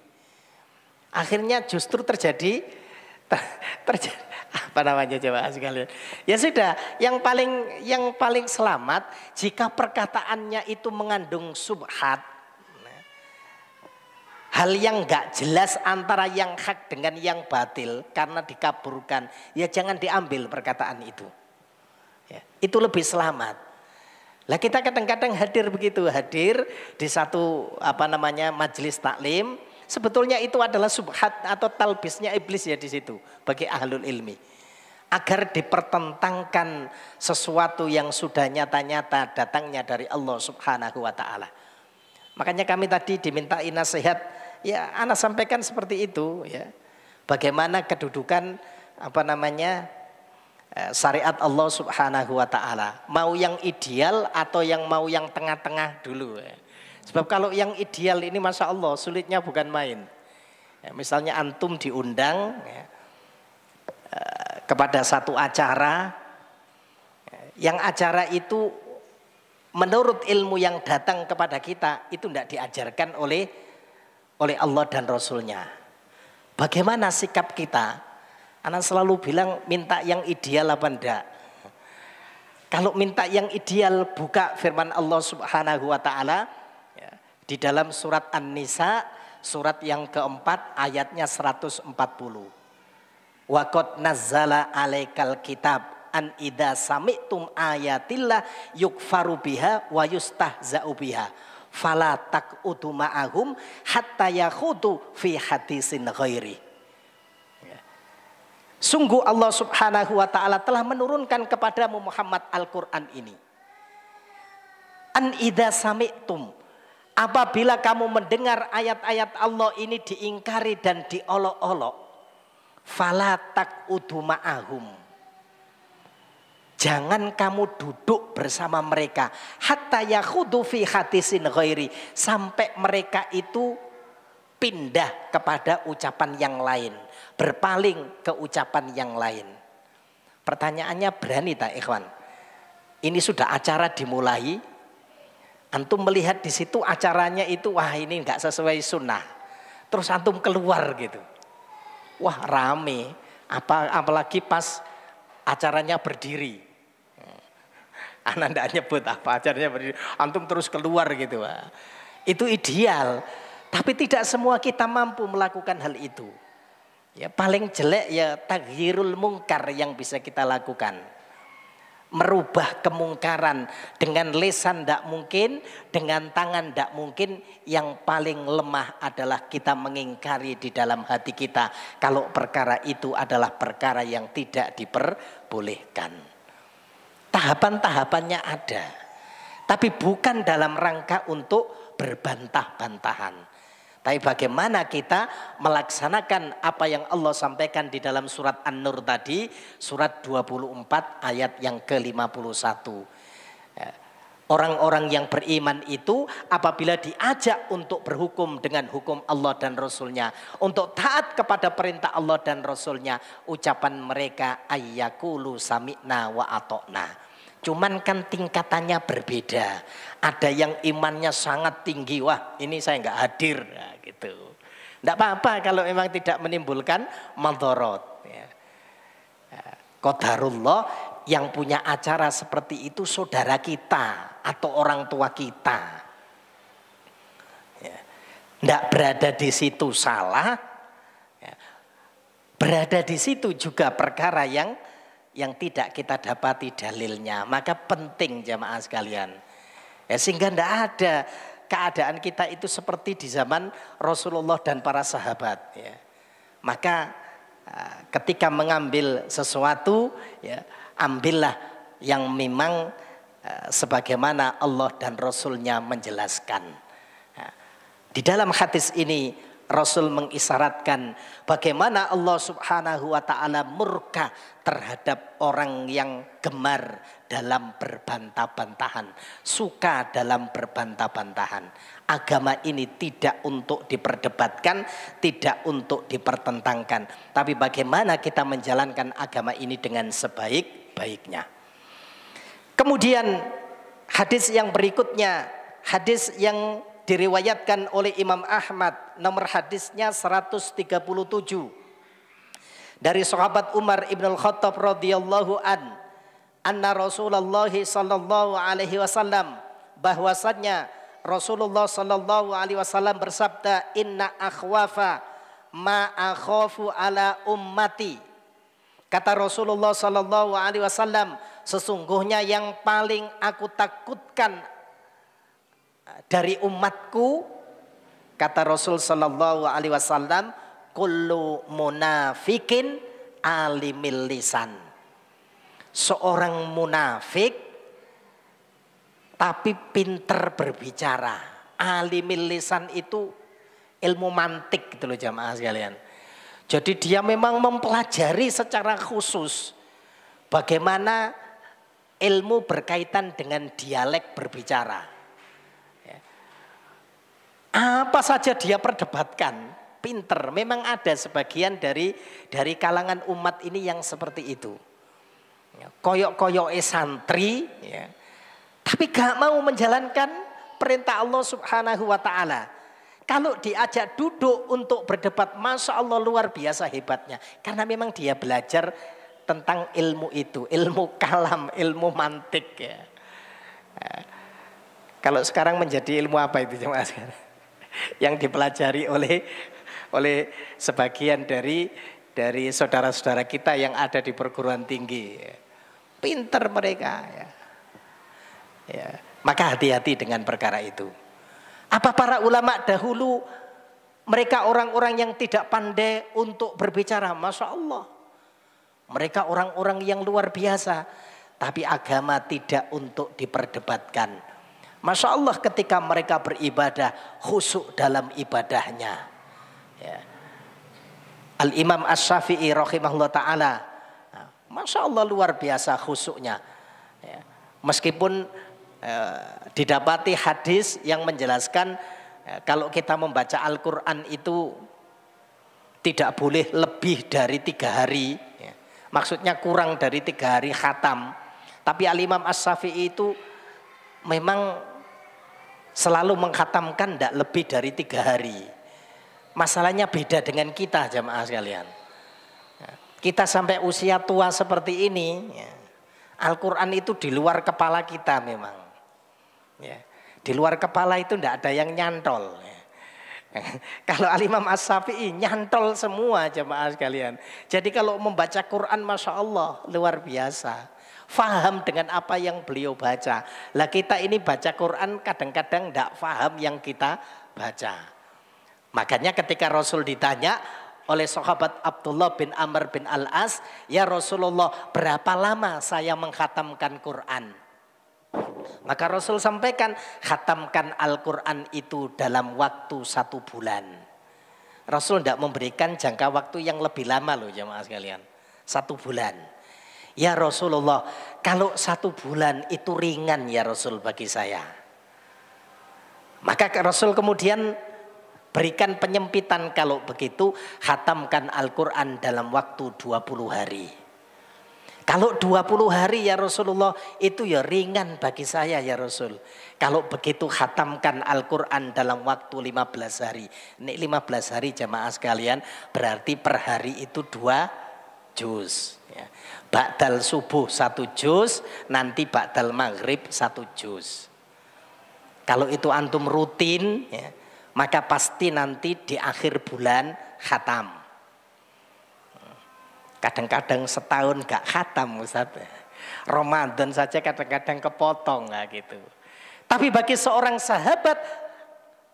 Akhirnya justru terjadi apa namanya jemaah sekalian? Ya sudah, yang paling selamat jika perkataannya itu mengandung subhat, hal yang enggak jelas antara yang hak dengan yang batil karena dikaburkan, ya jangan diambil perkataan itu. Ya, itu lebih selamat. Lah kita kadang-kadang hadir di satu majelis taklim. Sebetulnya itu adalah subhat atau talbisnya iblis ya di situ bagi ahlul ilmi. Agar dipertentangkan sesuatu yang sudah nyata-nyata datangnya dari Allah Subhanahu wa ta'ala. Makanya kami tadi dimintai nasihat, ya ana sampaikan seperti itu ya. Bagaimana kedudukan syariat Allah Subhanahu wa taala. Mau yang ideal atau mau yang tengah-tengah dulu. Sebab kalau yang ideal ini Masya Allah sulitnya bukan main. Misalnya antum diundang kepada satu acara, yang acara itu menurut ilmu yang datang kepada kita itu tidak diajarkan oleh Allah dan Rasulnya. Bagaimana sikap kita? Anak selalu bilang minta yang ideal apa enggak? Kalau minta yang ideal, buka firman Allah Subhanahu wa taala di dalam surat An-Nisa, surat yang keempat ayatnya 140. Wa qad nazzala 'alaikal kitab an idza sami'tum ayatillah yukfaru biha wa yustahza'u biha fala taq'udu ma'ahum hatta yakhudu fi hadisin ghairi. Sungguh Allah Subhanahu wa taala telah menurunkan kepadamu Muhammad Al-Qur'an ini. An idza sami'tum, apabila kamu mendengar ayat-ayat Allah ini diingkari dan diolok-olok, fala taq'udu ma'ahum, jangan kamu duduk bersama mereka hatta yakhudu fi hadisin ghairi, sampai mereka itu pindah kepada ucapan yang lain, berpaling ke ucapan yang lain. Pertanyaannya, berani tak ikhwan? Ini sudah acara dimulai, antum melihat di situ acaranya itu, wah ini nggak sesuai sunnah, terus antum keluar gitu, wah rame, apalagi pas acaranya berdiri. Anak ndak nyebut apa acaranya berdiri, antum terus keluar gitu. Itu ideal, tapi tidak semua kita mampu melakukan hal itu. Ya paling jelek ya taghyirul mungkar yang bisa kita lakukan. Merubah kemungkaran dengan lisan tidak mungkin, dengan tangan tidak mungkin. Yang paling lemah adalah kita mengingkari di dalam hati kita kalau perkara itu adalah perkara yang tidak diperbolehkan. Tahapan-tahapannya ada, tapi bukan dalam rangka untuk berbantah-bantahan. Tapi bagaimana kita melaksanakan apa yang Allah sampaikan di dalam surat An-Nur tadi, surat 24 ayat yang ke-51. Orang-orang yang beriman itu apabila diajak untuk berhukum dengan hukum Allah dan Rasulnya, untuk taat kepada perintah Allah dan Rasulnya, ucapan mereka ayyakulu sami'na wa atokna. Cuman kan tingkatannya berbeda. Ada yang imannya sangat tinggi, wah ini saya nggak hadir, nah, gitu. Nggak apa-apa kalau memang tidak menimbulkan madharat. Qadarullah, yang punya acara seperti itu saudara kita atau orang tua kita. Nggak berada di situ salah, berada di situ juga perkara yang tidak kita dapati dalilnya. Maka penting jamaah sekalian, sehingga tidak ada keadaan kita itu seperti di zaman Rasulullah dan para sahabat. Maka ketika mengambil sesuatu, ambillah yang memang sebagaimana Allah dan Rasulnya menjelaskan. Di dalam hadis ini Rasul mengisyaratkan bagaimana Allah Subhanahu wa ta'ala murka terhadap orang yang gemar dalam berbantah-bantahan, suka dalam berbantah-bantahan. Agama ini tidak untuk diperdebatkan, tidak untuk dipertentangkan, tapi bagaimana kita menjalankan agama ini dengan sebaik-baiknya. Kemudian hadis yang berikutnya, hadis yang diriwayatkan oleh Imam Ahmad, nomor hadisnya 137, dari sahabat Umar ibn al-Khattab radhiyallahu anna Rasulullah sallallahu alaihi wasallam, bahwasannya Rasulullah sallallahu alaihi wasallam bersabda, inna akhwafa ma akhafu ala ummati. Kata Rasulullah sallallahu alaihi wasallam, sesungguhnya yang paling aku takutkan dari umatku, kata Rasul sallallahu alaihi wasallam, kullu munafikin alimil lisan. Seorang munafik tapi pinter berbicara. Alimil lisan itu ilmu mantik gitu loh jamaah sekalian. Jadi dia memang mempelajari secara khusus. bagaimana ilmu berkaitan dengan dialek berbicara. Ya. Apa saja dia perdebatkan, pinter. Memang ada sebagian dari kalangan umat ini yang seperti itu. Ya, koyok-koyoke santri, ya. Tapi gak mau menjalankan perintah Allah Subhanahu wa ta'ala. Kalau diajak duduk untuk berdebat, Masya Allah luar biasa hebatnya. Karena memang dia belajar tentang ilmu itu, ilmu kalam, ilmu mantik. Ya. Nah, kalau sekarang menjadi ilmu apa itu jemaah sekarang? Yang dipelajari oleh sebagian dari saudara-saudara kita yang ada di perguruan tinggi. Ya. Pinter mereka. Ya. Ya. Maka hati-hati dengan perkara itu. Apa para ulama dahulu mereka orang-orang yang tidak pandai untuk berbicara? Masya Allah. Mereka orang-orang yang luar biasa. Tapi agama tidak untuk diperdebatkan. Masya Allah ketika mereka beribadah khusyuk dalam ibadahnya. Ya. Al-Imam Asy-Syafi'i rahimahullah ta'ala. Masya Allah luar biasa khusyuknya. Ya. Meskipun didapati hadis yang menjelaskan kalau kita membaca Al-Quran itu tidak boleh lebih dari 3 hari, ya. Maksudnya kurang dari 3 hari khatam. Tapi Al-Imam Asy-Syafi'i itu memang selalu mengkhatamkan tidak lebih dari 3 hari. Masalahnya beda dengan kita jamaah sekalian. Kita sampai usia tua seperti ini, ya. Al-Quran itu di luar kepala kita memang. Ya, di luar kepala itu tidak ada yang nyantol. Ya. Kalau Al-Imam Asy-Syafi'i nyantol semua jemaah sekalian. Jadi kalau membaca Quran Masya Allah luar biasa. Faham dengan apa yang beliau baca. Lah kita ini baca Quran kadang-kadang tidak faham yang kita baca. Makanya ketika Rasul ditanya oleh sahabat Abdullah bin Amr bin Al-As, ya Rasulullah berapa lama saya mengkhatamkan Quran? Maka Rasul sampaikan, khatamkan Al-Quran itu dalam waktu 1 bulan. Rasul tidak memberikan jangka waktu yang lebih lama loh jemaah sekalian. 1 bulan. Ya Rasulullah, kalau 1 bulan itu ringan ya Rasul bagi saya. Maka Rasul kemudian berikan penyempitan, kalau begitu khatamkan Al-Quran dalam waktu 20 hari. Kalau 20 hari ya Rasulullah itu ya ringan bagi saya ya Rasul. Kalau begitu khatamkan Al-Quran dalam waktu 15 hari. Ini 15 hari jamaah sekalian berarti per hari itu 2 juz. Ya. Ba'dal subuh 1 juz, nanti ba'dal maghrib 1 juz. Kalau itu antum rutin ya, maka pasti nanti di akhir bulan khatam. Kadang-kadang setahun gak khatam Ustaz. Ramadan saja kadang-kadang kepotong gitu. Tapi bagi seorang sahabat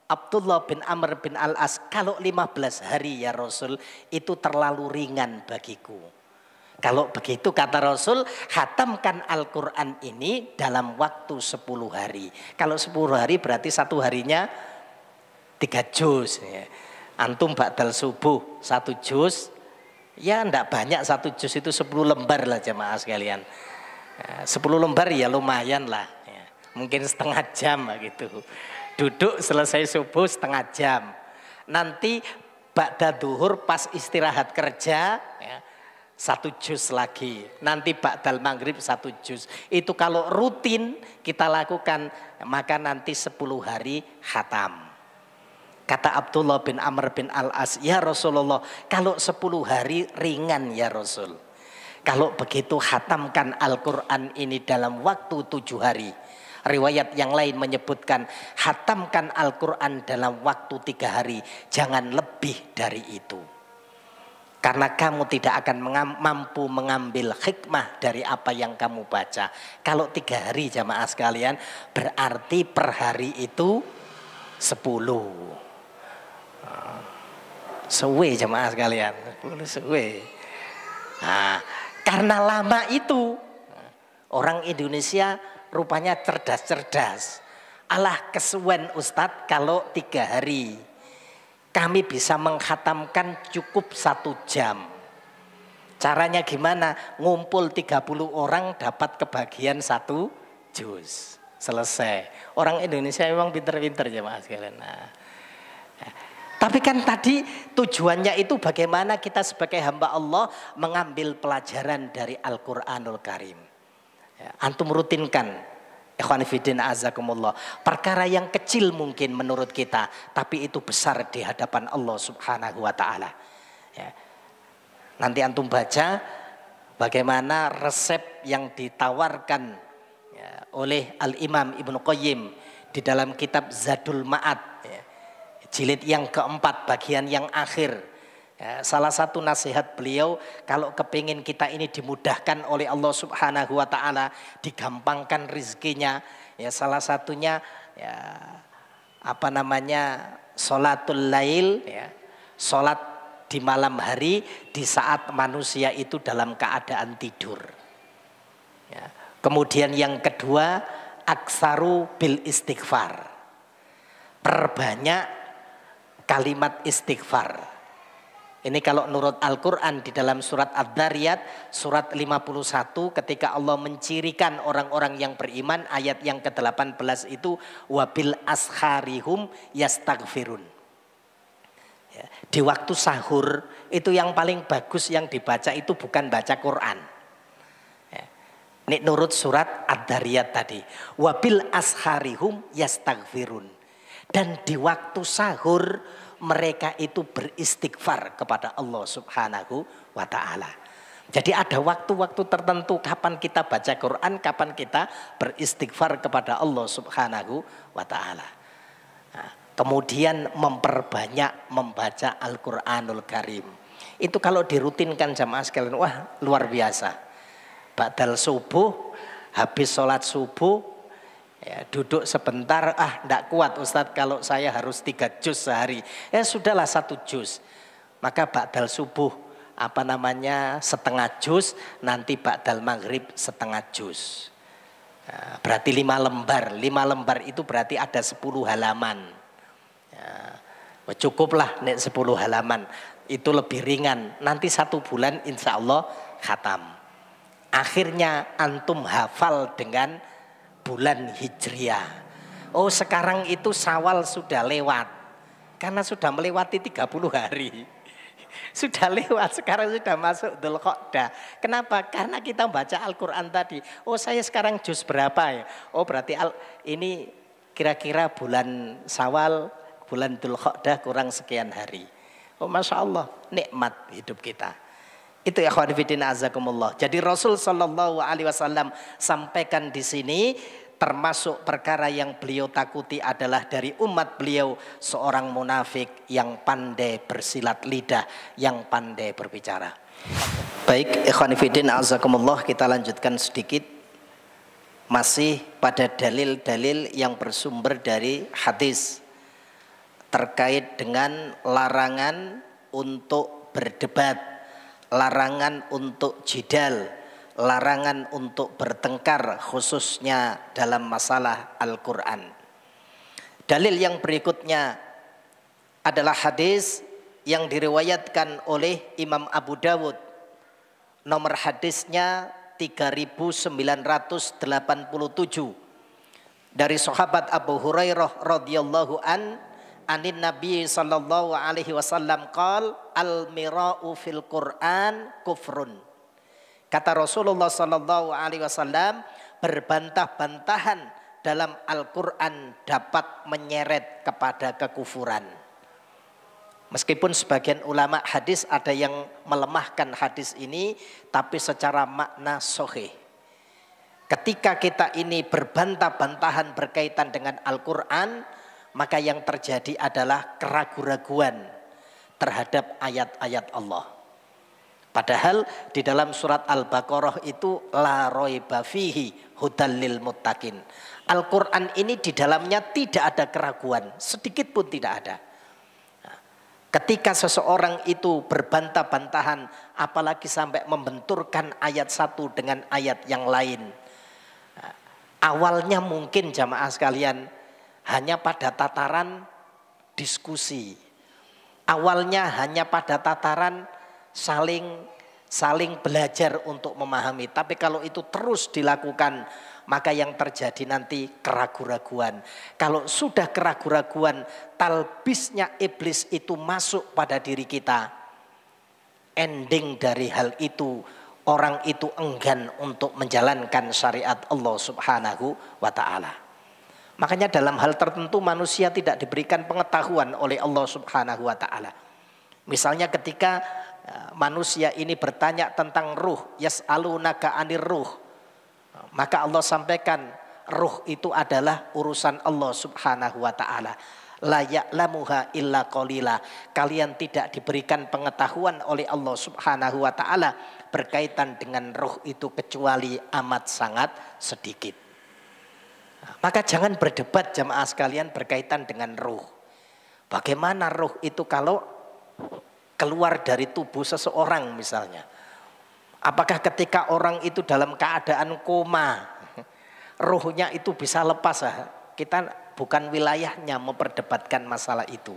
Abdullah bin Amr bin Al-As, kalau 15 hari ya Rasul itu terlalu ringan bagiku. Kalau begitu kata Rasul, khatamkan Al-Quran ini dalam waktu 10 hari. Kalau 10 hari berarti 1 harinya 3 juz. Ya. Antum ba'dal subuh 1 juz. Ya enggak banyak 1 juz itu 10 lembar lah jemaah sekalian. 10 lembar ya lumayan lah. Ya. Mungkin setengah jam gitu. Duduk selesai subuh setengah jam. Nanti ba'da duhur pas istirahat kerja ya, 1 juz lagi. Nanti ba'dal maghrib 1 juz. Itu kalau rutin kita lakukan maka nanti 10 hari khatam. Kata Abdullah bin Amr bin Al-As, ya Rasulullah kalau 10 hari ringan ya Rasul. Kalau begitu khatamkan Al-Quran ini dalam waktu 7 hari. Riwayat yang lain menyebutkan khatamkan Al-Quran dalam waktu 3 hari. Jangan lebih dari itu. Karena kamu tidak akan mampu mengambil hikmah dari apa yang kamu baca. Kalau 3 hari jamaah sekalian berarti per hari itu 10. Suwe jemaah sekalian, suwe. Nah, karena lama itu orang Indonesia rupanya cerdas-cerdas. Alah kesuwen Ustadz kalau 3 hari. Kami bisa menghatamkan cukup 1 jam. Caranya gimana? Ngumpul 30 orang dapat kebagian 1 juz. Selesai. Orang Indonesia memang pinter-pinter ya Mas sekalian. Nah, tapi kan tadi tujuannya itu bagaimana kita sebagai hamba Allah mengambil pelajaran dari Al-Quranul Karim. Ya, antum rutinkan. Ikhwan fillah azakumullah. Perkara yang kecil mungkin menurut kita, tapi itu besar di hadapan Allah Subhanahu wa taala. Ya. Nanti antum baca bagaimana resep yang ditawarkan ya, oleh Al-Imam Ibnu Qayyim di dalam kitab Zadul Ma'ad ya, jilid yang keempat bagian yang akhir. Ya, salah satu nasihat beliau, kalau kepingin kita ini dimudahkan oleh Allah Subhanahu wa taala, digampangkan rizkinya, ya salah satunya ya apa namanya? Sholatul lail ya. Sholat di malam hari di saat manusia itu dalam keadaan tidur. Ya. Kemudian yang kedua, aksaru bil istighfar. Perbanyak kalimat istighfar. Ini kalau menurut Al-Quran di dalam surat Ad-Dariyat, surat 51 ketika Allah mencirikan orang-orang yang beriman, ayat yang ke-18 itu, wabil asharihum yastaghfirun. Ya, di waktu sahur itu yang paling bagus yang dibaca itu bukan baca Quran. Ya, ini nurut surat Ad-Dariyat tadi. Wabil asharihum yastaghfirun. Dan di waktu sahur mereka itu beristighfar kepada Allah Subhanahu wa taala. Jadi ada waktu-waktu tertentu kapan kita baca Quran, kapan kita beristighfar kepada Allah Subhanahu wa taala. Nah, kemudian memperbanyak membaca Al-Quranul Karim. Itu kalau dirutinkan jamaah sekalian, wah luar biasa. Ba'dal subuh, habis sholat subuh, ya, duduk sebentar, enggak kuat Ustadz kalau saya harus 3 juz sehari. Ya sudahlah 1 juz. Maka ba'dal subuh, apa namanya, setengah juz, nanti ba'dal maghrib setengah juz. Nah, berarti 5 lembar. 5 lembar itu berarti ada 10 halaman. Ya, cukuplah nek 10 halaman itu lebih ringan, nanti 1 bulan insya Allah khatam. Akhirnya antum hafal dengan bulan Hijriah. Oh sekarang itu Syawal sudah lewat, karena sudah melewati 30 hari. Sudah lewat, sekarang sudah masuk Dzulqa'dah. Kenapa? Karena kita baca Al-Quran tadi. Oh saya sekarang juz berapa ya? Oh berarti ini kira-kira bulan Syawal, bulan Dzulqa'dah kurang sekian hari. Oh Masya Allah, nikmat hidup kita. Itu ya khawanifiddin azakumullah. Jadi Rasul Sallallahu Alaihi Wasallam sampaikan di sini, termasuk perkara yang beliau takuti adalah dari umat beliau seorang munafik yang pandai bersilat lidah, yang pandai berbicara. Baik, ikhwan fillah azakumullah, kita lanjutkan sedikit. Masih pada dalil-dalil yang bersumber dari hadis terkait dengan larangan untuk berdebat, larangan untuk jidal, larangan untuk bertengkar khususnya dalam masalah Al-Quran. Dalil yang berikutnya adalah hadis yang diriwayatkan oleh Imam Abu Dawud. Nomor hadisnya 3987 dari sahabat Abu Hurairah radhiyallahu anin Nabi sallallahu alaihi wasallam qala al-mira'u fil Qur'an kufrun. Kata Rasulullah sallallahu alaihi wasallam, berbantah-bantahan dalam Al-Qur'an dapat menyeret kepada kekufuran. Meskipun sebagian ulama hadis ada yang melemahkan hadis ini, tapi secara makna sahih. Ketika kita ini berbantah-bantahan berkaitan dengan Al-Qur'an, maka yang terjadi adalah keraguan-raguan terhadap ayat-ayat Allah. Padahal di dalam surat Al-Baqarah itu la raiba fihi hudal lil muttaqin. Al-Qur'an ini di dalamnya tidak ada keraguan, sedikit pun tidak ada. Ketika seseorang itu berbantah-bantahan, apalagi sampai membenturkan ayat satu dengan ayat yang lain. Awalnya mungkin jamaah sekalian hanya pada tataran diskusi. Awalnya hanya pada tataran saling saling belajar untuk memahami. Tapi kalau itu terus dilakukan, maka yang terjadi nanti keraguan-raguan. Kalau sudah keraguan-raguan, talbisnya iblis itu masuk pada diri kita. Ending dari hal itu, orang itu enggan untuk menjalankan syariat Allah Subhanahu wa ta'ala. Makanya dalam hal tertentu manusia tidak diberikan pengetahuan oleh Allah Subhanahu wa ta'ala. Misalnya ketika manusia ini bertanya tentang ruh, yas'alunaka 'anir ruh. Maka Allah sampaikan ruh itu adalah urusan Allah Subhanahu wa ta'ala. La ya'lamuha illa qalila. Kalian tidak diberikan pengetahuan oleh Allah Subhanahu wa ta'ala berkaitan dengan ruh itu kecuali amat sangat sedikit. Maka jangan berdebat jamaah sekalian berkaitan dengan ruh. Bagaimana ruh itu kalau keluar dari tubuh seseorang misalnya? Apakah ketika orang itu dalam keadaan koma, ruhnya itu bisa lepas? Kita bukan wilayahnya memperdebatkan masalah itu.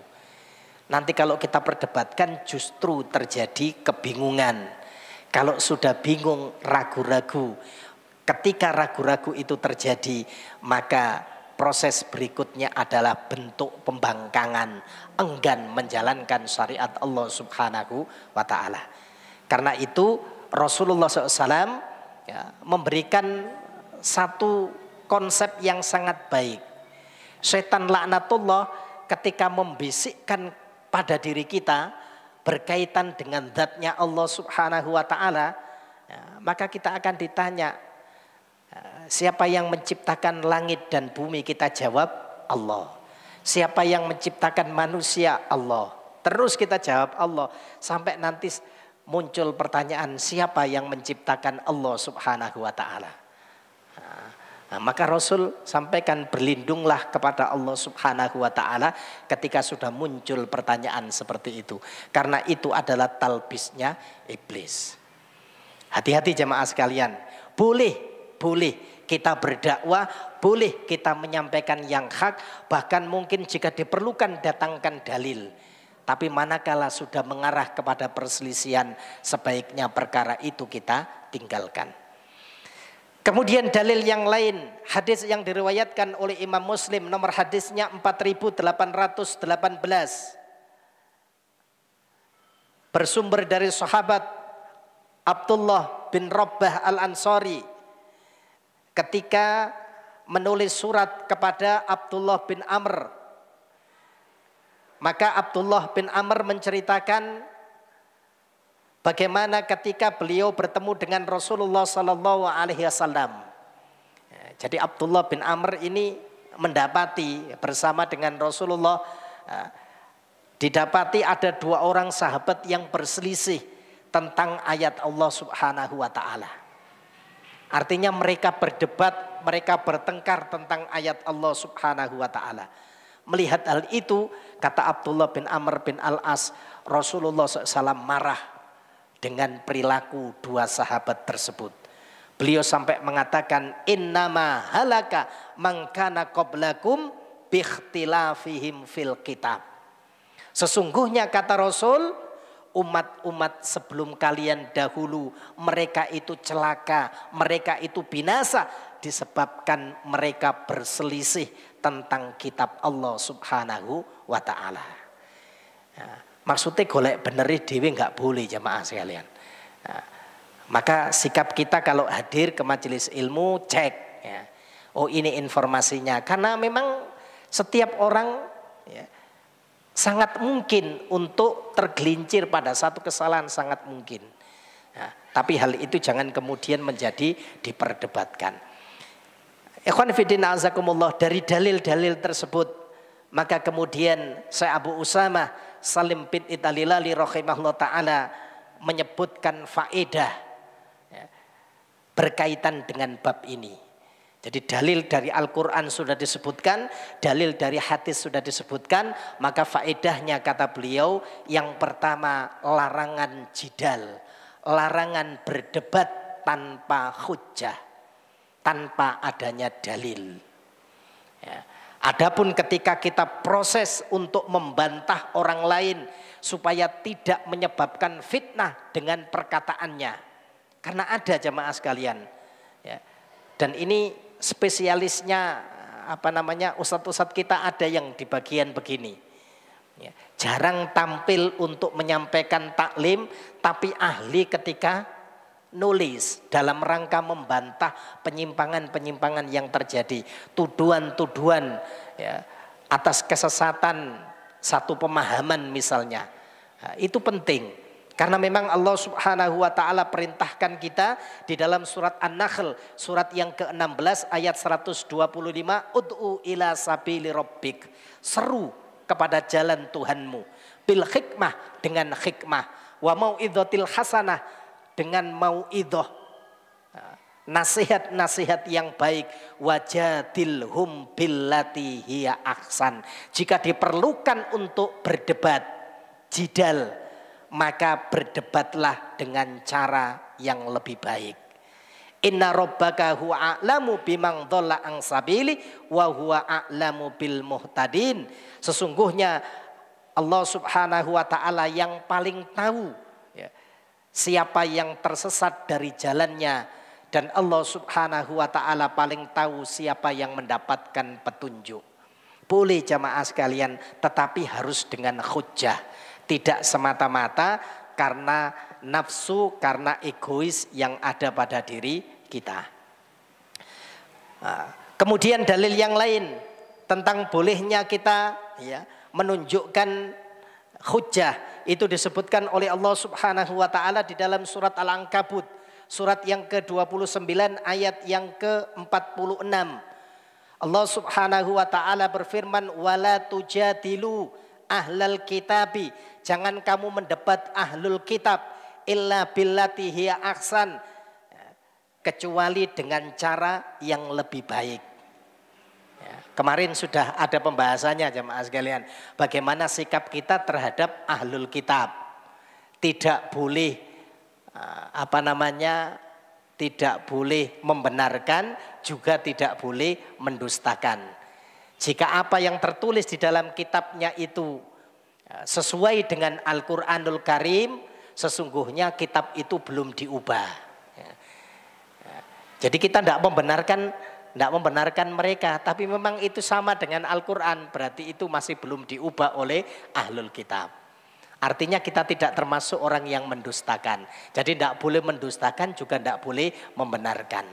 Nanti kalau kita perdebatkan justru terjadi kebingungan. Kalau sudah bingung, ragu-ragu. Ketika ragu-ragu itu terjadi, maka proses berikutnya adalah bentuk pembangkangan, enggan menjalankan syariat Allah Subhanahu wa ta'ala. Karena itu Rasulullah SAW memberikan satu konsep yang sangat baik. Setan laknatullah ketika membisikkan pada diri kita berkaitan dengan zatnya Allah Subhanahu wa ta'ala, maka kita akan ditanya, siapa yang menciptakan langit dan bumi? Kita jawab Allah. Siapa yang menciptakan manusia? Allah. Terus kita jawab Allah. Sampai nanti muncul pertanyaan, siapa yang menciptakan Allah Subhanahu wa ta'ala? Maka Rasul sampaikan, berlindunglah kepada Allah Subhanahu wa ta'ala ketika sudah muncul pertanyaan seperti itu. Karena itu adalah talbisnya iblis. Hati-hati jemaah sekalian. Boleh kita berdakwah, boleh kita menyampaikan yang hak, bahkan mungkin jika diperlukan datangkan dalil. Tapi manakala sudah mengarah kepada perselisihan, sebaiknya perkara itu kita tinggalkan. Kemudian dalil yang lain, hadis yang diriwayatkan oleh Imam Muslim, nomor hadisnya 4818. Bersumber dari sahabat Abdullah bin Rabbah al-Ansari. Ketika menulis surat kepada Abdullah bin Amr, maka Abdullah bin Amr menceritakan bagaimana ketika beliau bertemu dengan Rasulullah Sallallahu Alaihi Wasallam. Jadi Abdullah bin Amr ini mendapati bersama dengan Rasulullah, didapati ada dua orang sahabat yang berselisih tentang ayat Allah Subhanahu Wa Taala. Artinya mereka berdebat, mereka bertengkar tentang ayat Allah Subhanahu Wa Taala. Melihat hal itu, kata Abdullah bin Amr bin Al-As, Rasulullah SAW marah dengan perilaku dua sahabat tersebut. Beliau sampai mengatakan, innama halaka man kana qablakum biikhtilafihim fil kitab. Sesungguhnya kata Rasul, umat-umat sebelum kalian dahulu, mereka itu celaka, mereka itu binasa disebabkan mereka berselisih tentang kitab Allah Subhanahu wa ta'ala. Maksudnya golek beneri dewe nggak boleh jamaah sekalian. Maka sikap kita kalau hadir ke majelis ilmu, cek ya. Oh ini informasinya, karena memang setiap orang ya, sangat mungkin untuk tergelincir pada satu kesalahan, sangat mungkin. Tapi hal itu jangan kemudian menjadi diperdebatkan. Ikhwan fillah azakumullah, dari dalil-dalil tersebut maka kemudian Syekh Abu Usamah Salim bin Italilali rahimahullah ta'ala menyebutkan faedah ya, berkaitan dengan bab ini. Jadi dalil dari Al-Quran sudah disebutkan, dalil dari hadis sudah disebutkan, maka faedahnya kata beliau, yang pertama larangan jidal, larangan berdebat tanpa hujjah, tanpa adanya dalil. Ya. Adapun ketika kita proses untuk membantah orang lain supaya tidak menyebabkan fitnah dengan perkataannya. Karena ada jamaah sekalian. Ya. Dan ini spesialisnya ustadz-ustadz kita ada yang di bagian begini. Ya. Jarang tampil untuk menyampaikan taklim, tapi ahli ketika nulis dalam rangka membantah penyimpangan-penyimpangan yang terjadi, tuduhan-tuduhan ya, atas kesesatan satu pemahaman misalnya. Nah, itu penting karena memang Allah Subhanahu wa taala perintahkan kita di dalam surat An-Nahl surat yang ke-16 ayat 125, ud'u ila sabili rabbik, seru kepada jalan Tuhanmu, bil hikmah, dengan hikmah, wa mau'idhatil hasanah, dengan mau'idhah, nasihat-nasihat yang baik, wajadilhum billati hiya ahsan. Jika diperlukan untuk berdebat, jidal, maka berdebatlah dengan cara yang lebih baik. Inna rabbaka huwa a'lamu biman dhalla an sabili wa huwa a'lamu bil muhtadin. Sesungguhnya Allah Subhanahu wa taala yang paling tahu ya, siapa yang tersesat dari jalannya, dan Allah Subhanahu wa taala paling tahu siapa yang mendapatkan petunjuk. Boleh jamaah sekalian, tetapi harus dengan hujjah, tidak semata-mata karena nafsu, karena egois yang ada pada diri kita. Kemudian dalil yang lain tentang bolehnya kita ya, menunjukkan hujjah itu disebutkan oleh Allah Subhanahu wa taala di dalam surat Al-Ankabut surat yang ke-29 ayat yang ke-46. Allah Subhanahu wa taala berfirman, wala tujadilu ahlal kitabi, jangan kamu mendebat ahlul kitab illa billati hiya ahsan, kecuali dengan cara yang lebih baik. Kemarin sudah ada pembahasannya jamaah sekalian, bagaimana sikap kita terhadap ahlul kitab. Tidak boleh tidak boleh membenarkan, juga tidak boleh mendustakan. Jika apa yang tertulis di dalam kitabnya itu sesuai dengan Al-Qur'anul Karim, sesungguhnya kitab itu belum diubah. Jadi kita tidak membenarkan mereka, tapi memang itu sama dengan Al-Quran, berarti itu masih belum diubah oleh ahlul kitab. Artinya kita tidak termasuk orang yang mendustakan. Jadi tidak boleh mendustakan, juga tidak boleh membenarkan.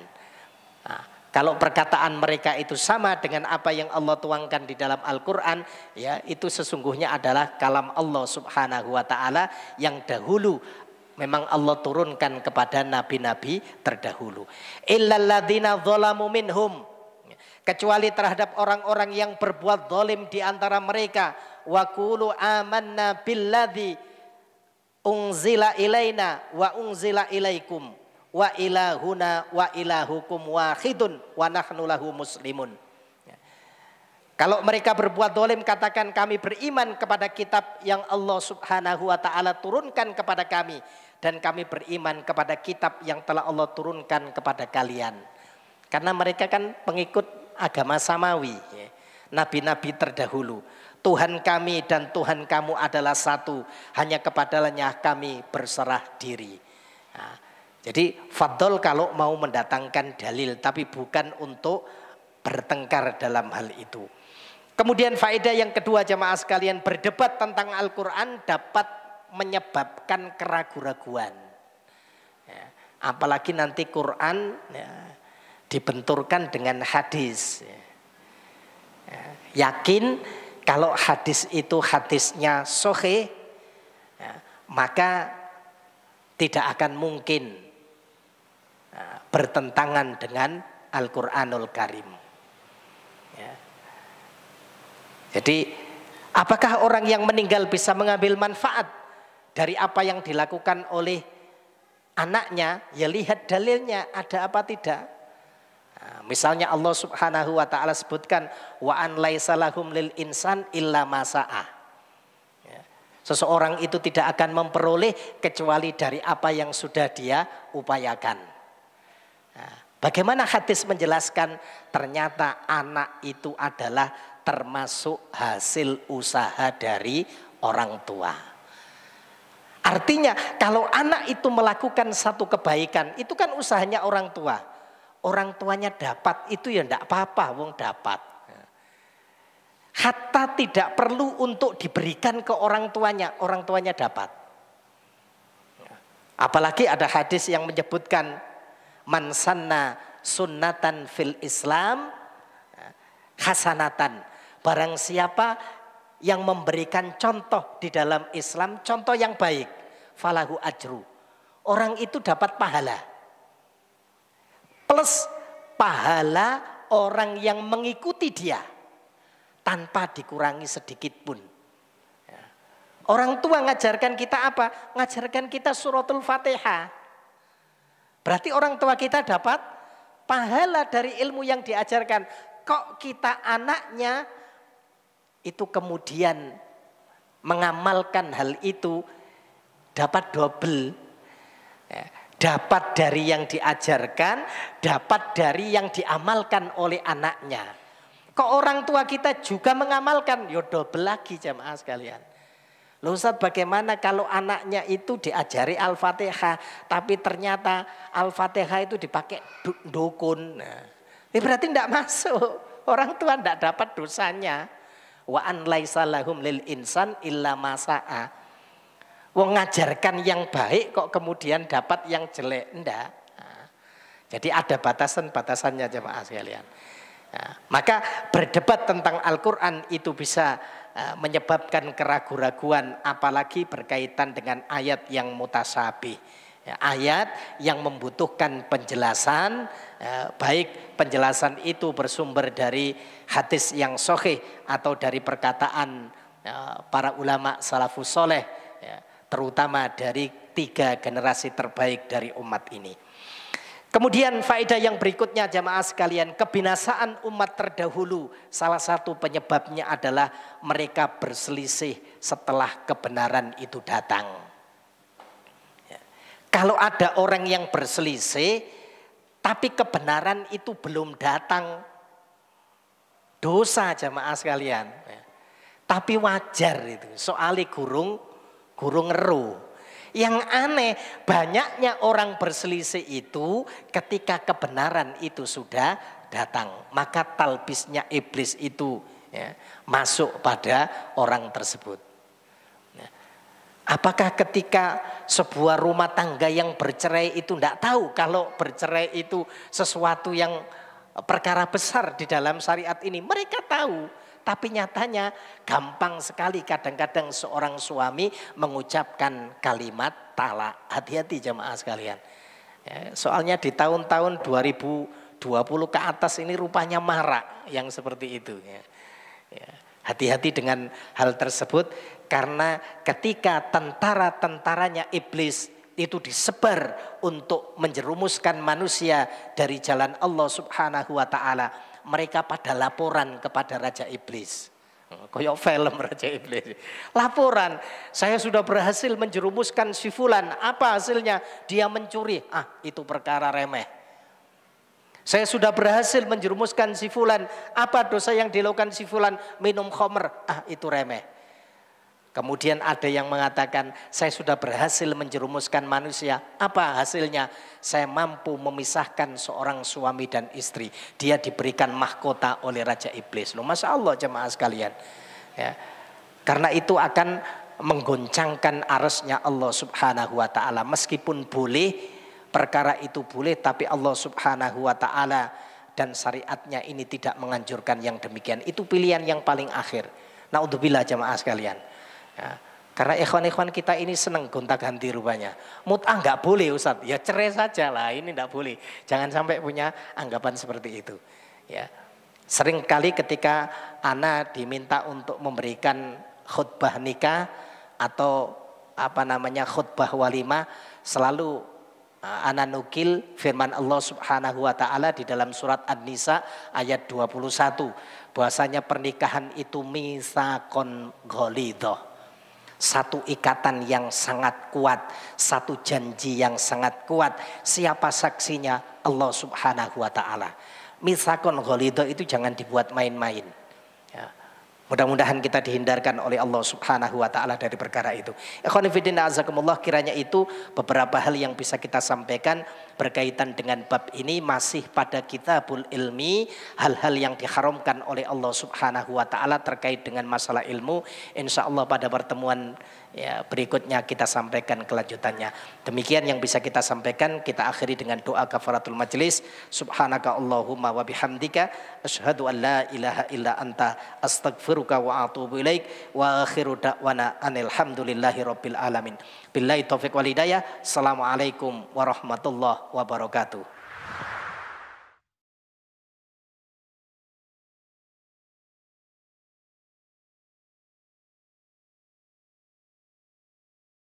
Nah, kalau perkataan mereka itu sama dengan apa yang Allah tuangkan di dalam Al-Quran, ya itu sesungguhnya adalah kalam Allah Subhanahu wa taala yang dahulu memang Allah turunkan kepada nabi-nabi terdahulu. Illalladzina dzalamu minhum, kecuali terhadap orang-orang yang berbuat zalim di antara mereka. Wa qulu amanna billadzi unzila ilaina wa unzila ilaikum wa ilahuna wa ilahukum wahidun wa nahnu lahu muslimun. Kalau mereka berbuat zalim, katakan kami beriman kepada kitab yang Allah Subhanahu wa taala turunkan kepada kami, dan kami beriman kepada kitab yang telah Allah turunkan kepada kalian. Karena mereka kan pengikut agama samawi, ya. Nabi-nabi terdahulu. Tuhan kami dan Tuhan kamu adalah satu, hanya kepadanya kami berserah diri. Nah, jadi fadl kalau mau mendatangkan dalil, tapi bukan untuk bertengkar dalam hal itu. Kemudian faedah yang kedua jamaah sekalian, berdebat tentang Al-Quran dapat menyebabkan keraguan-raguan. Ya, apalagi nanti Quran ya, dibenturkan dengan hadis. Ya, yakin kalau hadis itu hadisnya sahih, ya, maka tidak akan mungkin bertentangan dengan Al-Quranul Karim. Ya. Jadi apakah orang yang meninggal bisa mengambil manfaat dari apa yang dilakukan oleh anaknya? Ya lihat dalilnya ada apa tidak. Nah, misalnya Allah Subhanahu wa taala sebutkan wa an laisa lahum lil insan illa ma sa'a. Ya. Seseorang itu tidak akan memperoleh kecuali dari apa yang sudah dia upayakan. Nah, bagaimana hadis menjelaskan ternyata anak itu adalah termasuk hasil usaha dari orang tua. Artinya kalau anak itu melakukan satu kebaikan, itu kan usahanya orang tua. Orang tuanya dapat, itu ya enggak apa-apa, wong dapat. Hatta tidak perlu untuk diberikan ke orang tuanya dapat. Apalagi ada hadis yang menyebutkan man sanna sunnatan fil Islam hasanatan. Barang siapa yang memberikan contoh di dalam Islam, contoh yang baik, falahu ajru. Orang itu dapat pahala. Plus pahala orang yang mengikuti dia tanpa dikurangi sedikit pun. Orang tua ngajarkan kita apa? Ngajarkan kita suratul Fatihah. Berarti orang tua kita dapat pahala dari ilmu yang diajarkan. Kok kita anaknya itu kemudian mengamalkan hal itu dapat double. Dapat dari yang diajarkan, dapat dari yang diamalkan oleh anaknya. Kok orang tua kita juga mengamalkan? Ya double lagi jamaah sekalian. Loh Ustaz, bagaimana kalau anaknya itu diajari Al-Fatihah, tapi ternyata Al-Fatihah itu dipakai dukun. Nah, berarti tidak masuk. Orang tua tidak dapat dosanya. Wa an laisa lahum lil insan illa ma sa'a. Wong ngajarkan yang baik kok kemudian dapat yang jelek, enggak. Nah, jadi ada batasan-batasannya jemaah sekalian. Nah, maka berdebat tentang Al-Qur'an itu bisa menyebabkan keraguan-raguan, apalagi berkaitan dengan ayat yang mutasyabih. Ayat yang membutuhkan penjelasan, baik penjelasan itu bersumber dari hadis yang sahih atau dari perkataan para ulama salafus soleh, terutama dari 3 generasi terbaik dari umat ini. Kemudian faedah yang berikutnya jamaah sekalian, kebinasaan umat terdahulu salah satu penyebabnya adalah mereka berselisih setelah kebenaran itu datang. Kalau ada orang yang berselisih tapi kebenaran itu belum datang, dosa jamaah sekalian. Tapi wajar itu, soalnya gurung ngeru. Yang aneh, banyaknya orang berselisih itu ketika kebenaran itu sudah datang. Maka talbisnya iblis itu masuk pada orang tersebut. Apakah ketika sebuah rumah tangga yang bercerai itu tidak tahu kalau bercerai itu sesuatu yang perkara besar di dalam syariat ini? Mereka tahu. Tapi nyatanya gampang sekali kadang-kadang seorang suami mengucapkan kalimat talak. Hati-hati jemaah sekalian. Soalnya di tahun-tahun 2020 ke atas ini rupanya marak yang seperti itu. Hati-hati dengan hal tersebut karena ketika tentara-tentaranya iblis itu disebar untuk menjerumuskan manusia dari jalan Allah Subhanahu wa taala, mereka pada laporan kepada Raja Iblis. Kayak film Raja Iblis. Laporan, saya sudah berhasil menjerumuskan si fulan. Apa hasilnya? Dia mencuri. Itu perkara remeh. Saya sudah berhasil menjerumuskan si fulan. Apa dosa yang dilakukan si fulan? Minum khamr. Itu remeh. Kemudian ada yang mengatakan, saya sudah berhasil menjerumuskan manusia. Apa hasilnya? Saya mampu memisahkan seorang suami dan istri. Dia diberikan mahkota oleh Raja Iblis. Loh, Masya Allah jemaah sekalian. Ya. Karena itu akan menggoncangkan arasnya Allah Subhanahu wa ta'ala. Meskipun boleh, perkara itu boleh, tapi Allah Subhanahu wa ta'ala dan syariatnya ini tidak menganjurkan yang demikian. Itu pilihan yang paling akhir. Naudzubillah jemaah sekalian. Ya, karena ikhwan-ikhwan kita ini senang gonta-ganti rupanya. Mut'ah nggak boleh Ustaz, ya cerai saja lah, ini nggak boleh. Jangan sampai punya anggapan seperti itu. Ya, sering kali ketika ana diminta untuk memberikan khutbah nikah atau khutbah walimah, selalu ana nukil firman Allah Subhanahu wa taala di dalam surat An-Nisa ayat 21, bahwasanya pernikahan itu mitsaqon ghalidhah. Satu ikatan yang sangat kuat, satu janji yang sangat kuat. Siapa saksinya? Allah Subhanahu wa ta'ala. Mitsaqon ghalidhah itu jangan dibuat main-main. Ya. Mudah-mudahan kita dihindarkan oleh Allah Subhanahu wa taala dari perkara itu. Ikhwan fillah azakumullah, kiranya itu beberapa hal yang bisa kita sampaikan berkaitan dengan bab ini, masih pada kitabul ilmi, hal-hal yang diharamkan oleh Allah Subhanahu wa taala terkait dengan masalah ilmu. Insyaallah pada pertemuan berikutnya kita sampaikan kelanjutannya. Demikian yang bisa kita sampaikan, kita akhiri dengan doa kafaratul majlis. Subhanaka Allahumma wa bihamdika asyhadu an la ilaha illa anta astaghfiruka wa atubu ilaik wa akhiru da'wana anil hamdulillahi rabbil alamin. Billahi taufiq wal hidayah. Assalamualaikum warahmatullahi wabarakatuh.